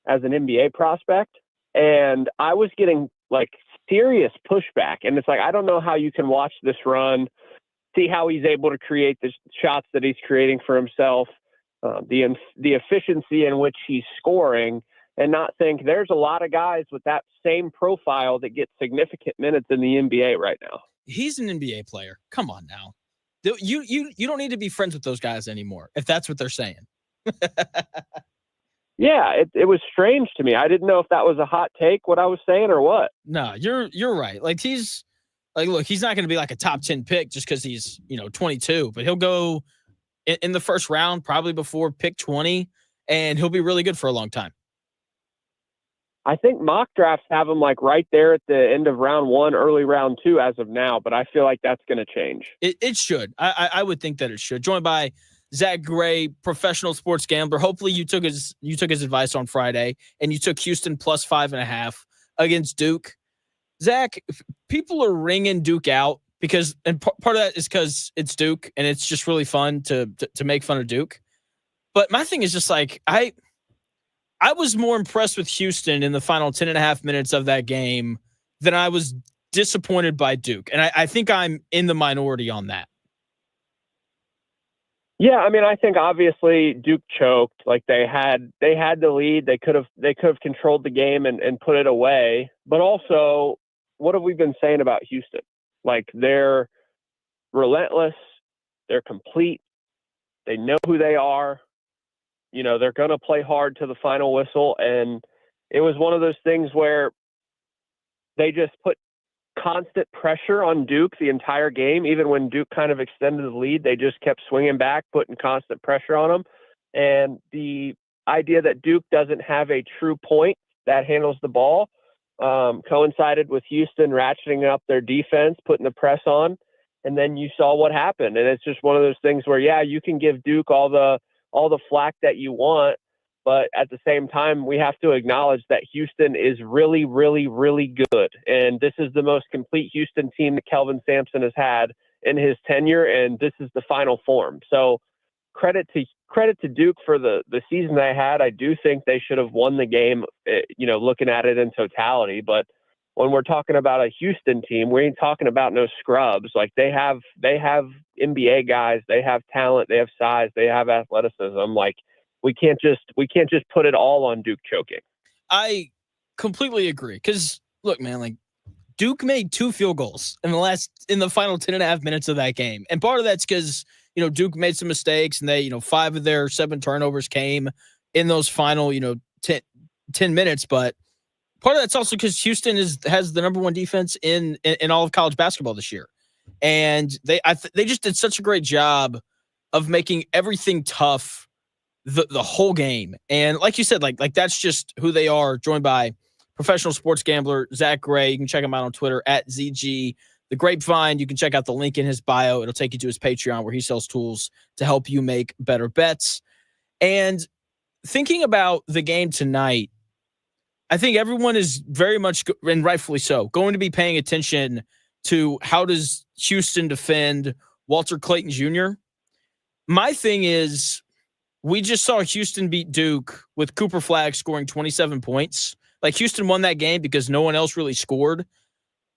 as an NBA prospect, and I was getting like serious pushback. And it's like, I don't know how you can watch this run, see how he's able to create the shots that he's creating for himself, the efficiency in which he's scoring, and not think there's a lot of guys with that same profile that get significant minutes in the NBA right now. He's an NBA player. Come on now. You don't need to be friends with those guys anymore, if that's what they're saying. Yeah, it was strange to me. I didn't know if that was a hot take, what I was saying, or what. No, you're right. Like look, he's not going to be like a top 10 pick just because he's 22, but he'll go in the first round, probably before pick 20, and he'll be really good for a long time. I think mock drafts have him like right there at the end of round 1, early round 2 as of now, but I feel like that's going to change. It should. I would think that it should. Joined by Zack Gray, professional sports gambler. Hopefully you took his advice on Friday and you took Houston plus 5.5 against Duke. Zack, people are ringing Duke out because, and part of that is because it's Duke and it's just really fun to make fun of Duke. But my thing is just like, I was more impressed with Houston in the final 10.5 minutes of that game than I was disappointed by Duke. And I think I'm in the minority on that. Yeah, I mean, I think obviously Duke choked. Like they had the lead. They could have controlled the game and put it away. But also, what have we been saying about Houston? Like they're relentless. They're complete. They know who they are. They're going to play hard to the final whistle. And it was one of those things where they just put constant pressure on Duke the entire game. Even when Duke kind of extended the lead, they just kept swinging back, putting constant pressure on them. And the idea that Duke doesn't have a true point that handles the ball coincided with Houston ratcheting up their defense, putting the press on. And then you saw what happened. And it's just one of those things where, yeah, you can give Duke all the flack that you want, but at the same time, we have to acknowledge that Houston is really, really, really good. And this is the most complete Houston team that Kelvin Sampson has had in his tenure, and this is the final form. So credit to Duke for the season they had. I do think they should have won the game, looking at it in totality. But when we're talking about a Houston team, we ain't talking about no scrubs. Like they have NBA guys, they have talent, they have size, they have athleticism. Like we can't just put it all on Duke choking. I completely agree. Because look, man, like Duke made 2 field goals in the final 10.5 minutes of that game, and part of that's because Duke made some mistakes, and they 5 of their 7 turnovers came in those final 10 minutes, but. Part of that's also because Houston has the number 1 defense in all of college basketball this year, and they just did such a great job of making everything tough the whole game. And like you said, like that's just who they are, joined by professional sports gambler Zack Gray. You can check him out on Twitter at ZG The Grapevine. You can check out the link in his bio. It'll take you to his Patreon where he sells tools to help you make better bets. And thinking about the game tonight, I think everyone is very much, and rightfully so, going to be paying attention to how does Houston defend Walter Clayton Jr. My thing is, we just saw Houston beat Duke with Cooper Flagg scoring 27 points. Like, Houston won that game because no one else really scored.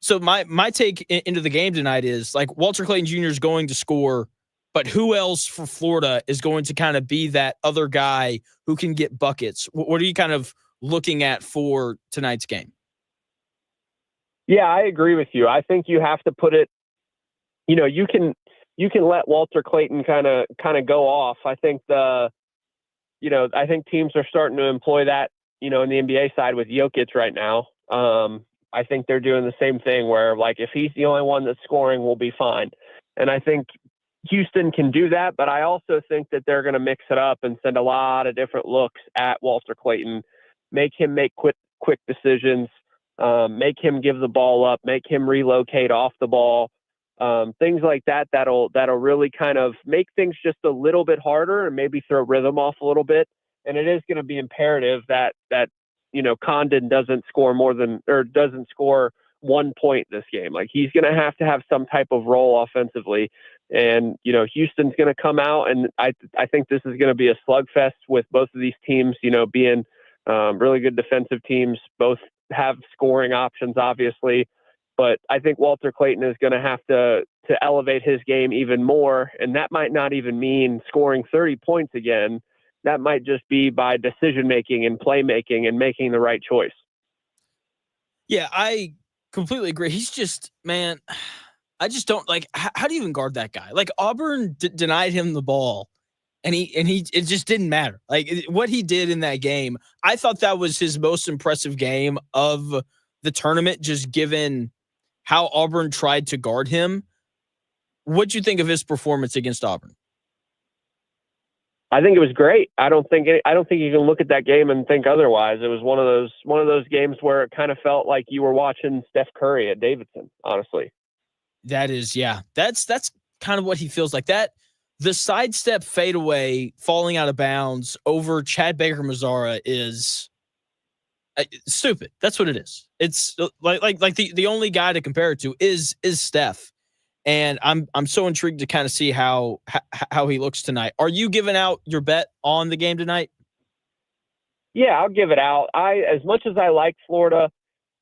So my take into the game tonight is, like, Walter Clayton Jr. is going to score, but who else for Florida is going to kind of be that other guy who can get buckets? What are you kind of looking at for tonight's game? Yeah, I agree with you. I think you have to put it, you can let Walter Clayton kind of go off. I think I think teams are starting to employ that, in the NBA side with Jokic right now. I think they're doing the same thing where, like, if he's the only one that's scoring, we'll be fine. And I think Houston can do that, but I also think that they're going to mix it up and send a lot of different looks at Walter Clayton, make him make quick decisions, make him give the ball up, make him relocate off the ball, things like that. That'll really kind of make things just a little bit harder and maybe throw rhythm off a little bit. And it is going to be imperative that Condon doesn't score 1 point this game. Like, he's going to have some type of role offensively. And, Houston's going to come out, and I think this is going to be a slugfest with both of these teams, being really good defensive teams. Both have scoring options, obviously. But I think Walter Clayton is going to have to elevate his game even more. And that might not even mean scoring 30 points again. That might just be by decision-making and playmaking and making the right choice. Yeah, I completely agree. He's just, man, I just don't like, how do you even guard that guy? Like, Auburn denied him the ball, and it just didn't matter. Like, what he did in that game, I thought that was his most impressive game of the tournament, just given how Auburn tried to guard him. What'd you think of his performance against Auburn? I think it was great. I don't think you can look at that game and think otherwise. It was one of those games where it kind of felt like you were watching Steph Curry at Davidson, honestly. That is, yeah. That's kind of what he feels like. That the sidestep fadeaway falling out of bounds over Chad Baker Mazzara is stupid. That's what it is. It's like the only guy to compare it to is Steph. And I'm so intrigued to kind of see how he looks tonight. Are you giving out your bet on the game tonight? Yeah, I'll give it out. As much as I like Florida,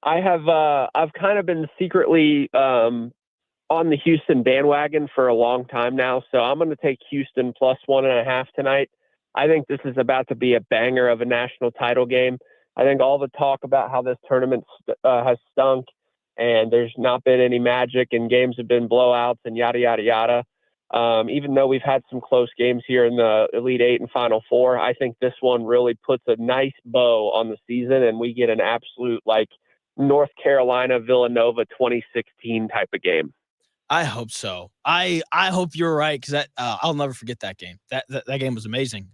I've kind of been secretly on the Houston bandwagon for a long time now. So I'm going to take Houston plus 1.5 tonight. I think this is about to be a banger of a national title game. I think all the talk about how this tournament has stunk, and there's not been any magic, and games have been blowouts and yada, yada, yada. Even though we've had some close games here in the Elite Eight and Final Four, I think this one really puts a nice bow on the season, and we get an absolute, like, North Carolina, Villanova 2016 type of game. I hope so. I hope you're right, because I'll never forget that game. That game was amazing.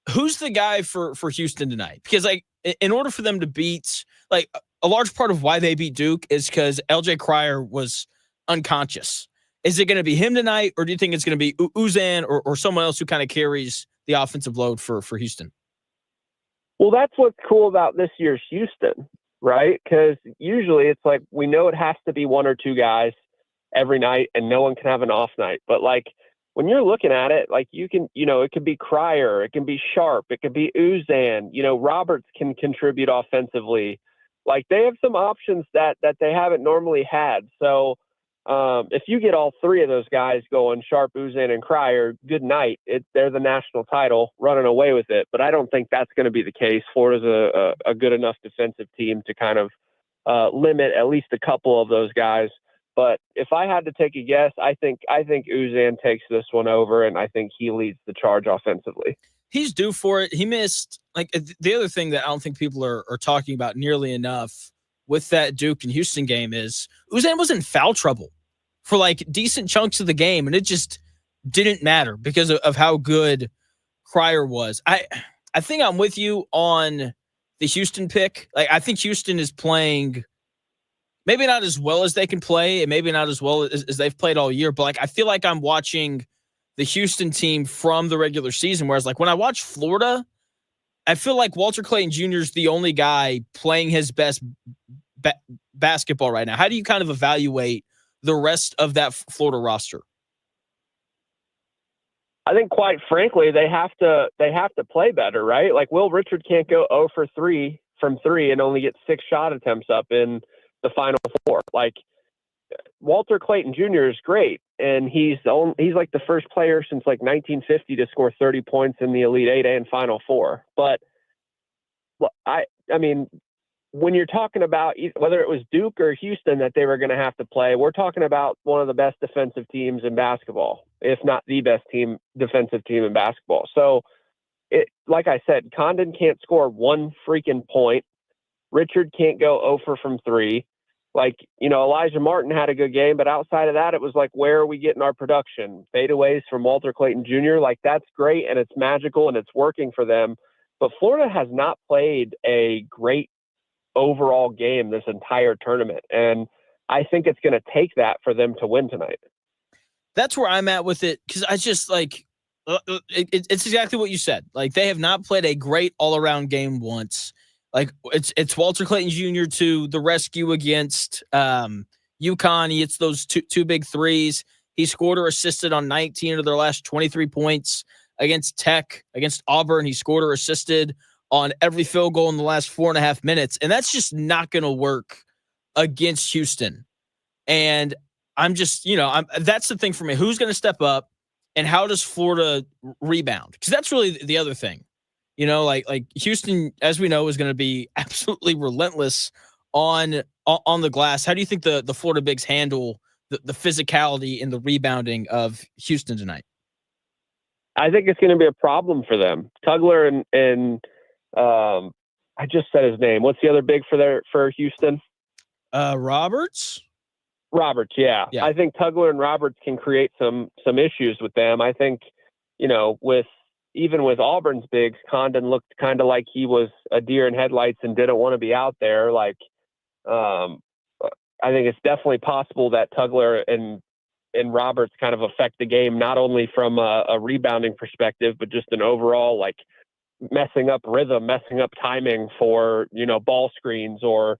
Who's the guy for Houston tonight? Because, like, in order for them to beat, like, a large part of why they beat Duke is because LJ Cryer was unconscious. Is it going to be him tonight, or do you think it's going to be Uzan or someone else who kind of carries the offensive load for Houston? Well, that's what's cool about this year's Houston, right? Because usually it's like we know it has to be one or two guys every night, and no one can have an off night. But, like, when you're looking at it, like, you can, it could be Cryer, it can be Sharp, it could be Uzan. Roberts can contribute offensively. Like, they have some options that they haven't normally had. So if you get all three of those guys going, Sharp, Uzan, and Cryer, good night. They're the national title, running away with it. But I don't think that's going to be the case. Florida's a good enough defensive team to kind of limit at least a couple of those guys. But if I had to take a guess, I think Uzan takes this one over, and I think he leads the charge offensively. He's due for it. He missed, like, the other thing that I don't think people are talking about nearly enough with that Duke and Houston game is Uzan was in foul trouble for, like, decent chunks of the game, and it just didn't matter because of how good Cryer was. I think I'm with you on the Houston pick. Like, I think Houston is playing maybe not as well as they can play, and maybe not as well as they've played all year, but like, I feel like I'm watching the Houston team from the regular season, whereas like when I watch Florida, I feel like Walter Clayton Jr. is the only guy playing his best basketball right now. How do you kind of evaluate the rest of that Florida roster? I think, quite frankly, they have to play better, right? Like, Will Richard can't go 0 for 3 from 3 and only get 6 shot attempts up in the Final Four. Like, Walter Clayton Jr. is great, and he's like the first player since like 1950 to score 30 points in the Elite Eight and Final Four. But I mean, when you're talking about whether it was Duke or Houston that they were going to have to play, we're talking about one of the best defensive teams in basketball, if not the best defensive team in basketball. So, like I said, Condon can't score 1 freaking point. Richard can't go 0 from 3. Like, Elijah Martin had a good game, but outside of that, it was like, where are we getting our production? Fadeaways from Walter Clayton Jr., like, that's great, and it's magical, and it's working for them. But Florida has not played a great overall game this entire tournament, and I think it's going to take that for them to win tonight. That's where I'm at with it, because I just, like, it's exactly what you said. Like, they have not played a great all-around game once. Like, it's Walter Clayton Jr. to the rescue against UConn. He hits those two big threes. He scored or assisted on 19 of their last 23 points against Tech, against Auburn. He scored or assisted on every field goal in the last 4.5 minutes. And that's just not going to work against Houston. And I'm just, that's the thing for me. Who's going to step up, and how does Florida rebound? Because that's really the other thing. Like Houston, as we know, is going to be absolutely relentless on the glass. How do you think the Florida Bigs handle the physicality and the rebounding of Houston tonight? I think it's going to be a problem for them. Tugler and I just said his name. What's the other big for Houston? Roberts. Roberts, yeah. I think Tugler and Roberts can create some issues with them. I think, with Auburn's bigs, Condon looked kind of like he was a deer in headlights and didn't want to be out there. Like, I think it's definitely possible that Tugler and Roberts kind of affect the game, not only from a rebounding perspective, but just an overall, like, messing up rhythm, messing up timing for, ball screens, or,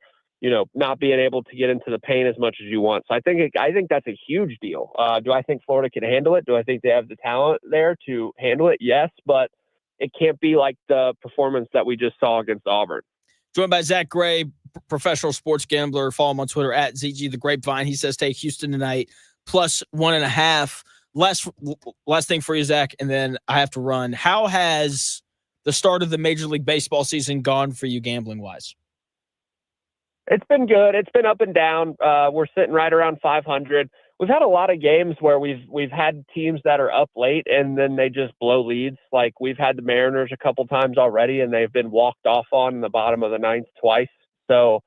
not being able to get into the paint as much as you want. So I think that's a huge deal. Do I think Florida can handle it? Do I think they have the talent there to handle it? Yes, but it can't be like the performance that we just saw against Auburn. Joined by Zack Gray, professional sports gambler. Follow him on Twitter at ZG the Grapevine. He says take Houston tonight plus 1.5. Last thing for you, Zach, and then I have to run. How has the start of the Major League Baseball season gone for you gambling wise? It's been good. It's been up and down. We're sitting right around 500. We've had a lot of games where we've had teams that are up late and then they just blow leads. Like, we've had the Mariners a couple times already, and they've been walked off on in the bottom of the ninth twice. So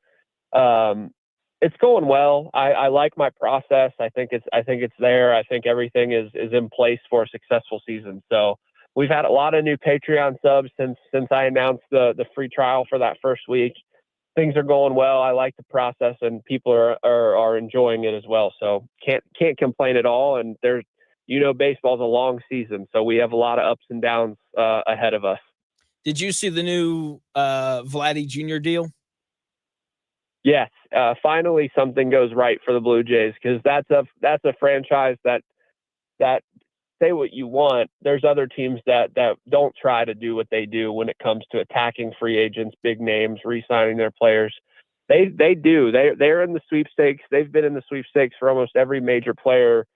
it's going well. I like my process. I think it's there. I think everything is in place for a successful season. So we've had a lot of new Patreon subs since I announced the free trial for that first week. Things are going well. I like the process, and people are enjoying it as well. So can't complain at all. And there's, baseball's a long season, so we have a lot of ups and downs ahead of us. Did you see the new Vladdy Jr. deal? Yes. Finally, something goes right for the Blue Jays, because that's a franchise that say what you want. There's other teams that don't try to do what they do when it comes to attacking free agents, big names, re-signing their players. They do. They're in the sweepstakes. They've been in the sweepstakes for almost every major player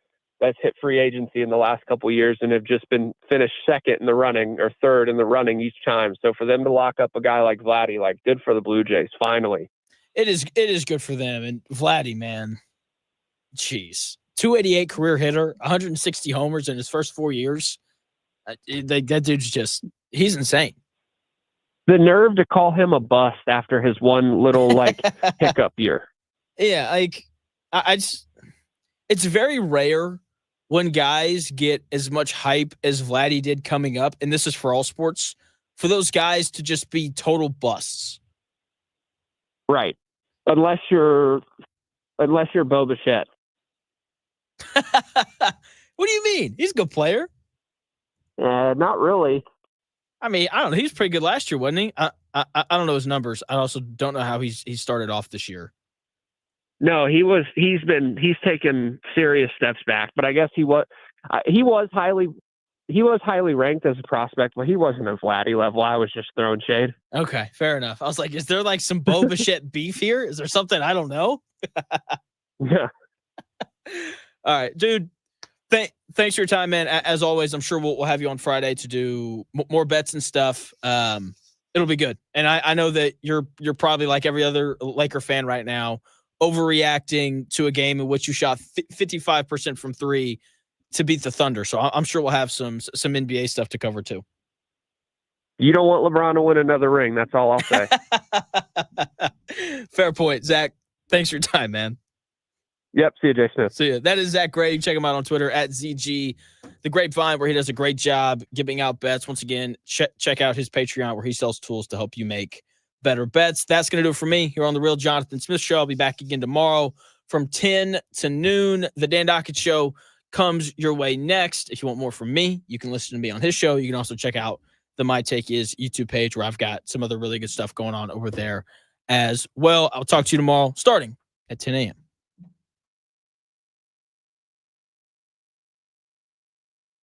that's hit free agency in the last couple of years, and have just been finished second in the running or third in the running each time. So for them to lock up a guy like Vladdy, like, good for the Blue Jays. Finally, it is good for them. And Vladdy, man, jeez. 288 career hitter, 160 homers in his first 4 years. That dude's he's insane. The nerve to call him a bust after his one little hiccup year. Yeah, like it's very rare when guys get as much hype as Vladdy did coming up, and this is for all sports, for those guys to just be total busts. Right. Unless you're Bo Bichette. What do you mean? He's a good player. Not really. I mean, I don't know. He was pretty good last year, wasn't he? I don't know his numbers. I also don't know how he started off this year. No, he's taken serious steps back, but I guess he was highly ranked as a prospect, but he wasn't at Vladdy level. I was just throwing shade. Okay, fair enough. I was like, is there like some Bo Bichette beef here? Is there something I don't know? Yeah. All right, dude. Thanks for your time, man. As always, I'm sure we'll have you on Friday to do more bets and stuff. It'll be good. And I know that you're probably like every other Laker fan right now, overreacting to a game in which you shot 55% from three to beat the Thunder. So I'm sure we'll have some NBA stuff to cover too. You don't want LeBron to win another ring. That's all I'll say. Fair point, Zach. Thanks for your time, man. Yep. See you, Jay Smith. See ya. That is Zack Gray. You can check him out on Twitter at ZG The Grapevine, where he does a great job giving out bets. Once again, check out his Patreon where he sells tools to help you make better bets. That's going to do it for me here on The Real Jonathan Smith Show. I'll be back again tomorrow from 10 to noon. The Dan Dockett Show comes your way next. If you want more from me, you can listen to me on his show. You can also check out the My Take Is YouTube page where I've got some other really good stuff going on over there as well. I'll talk to you tomorrow starting at 10 a.m.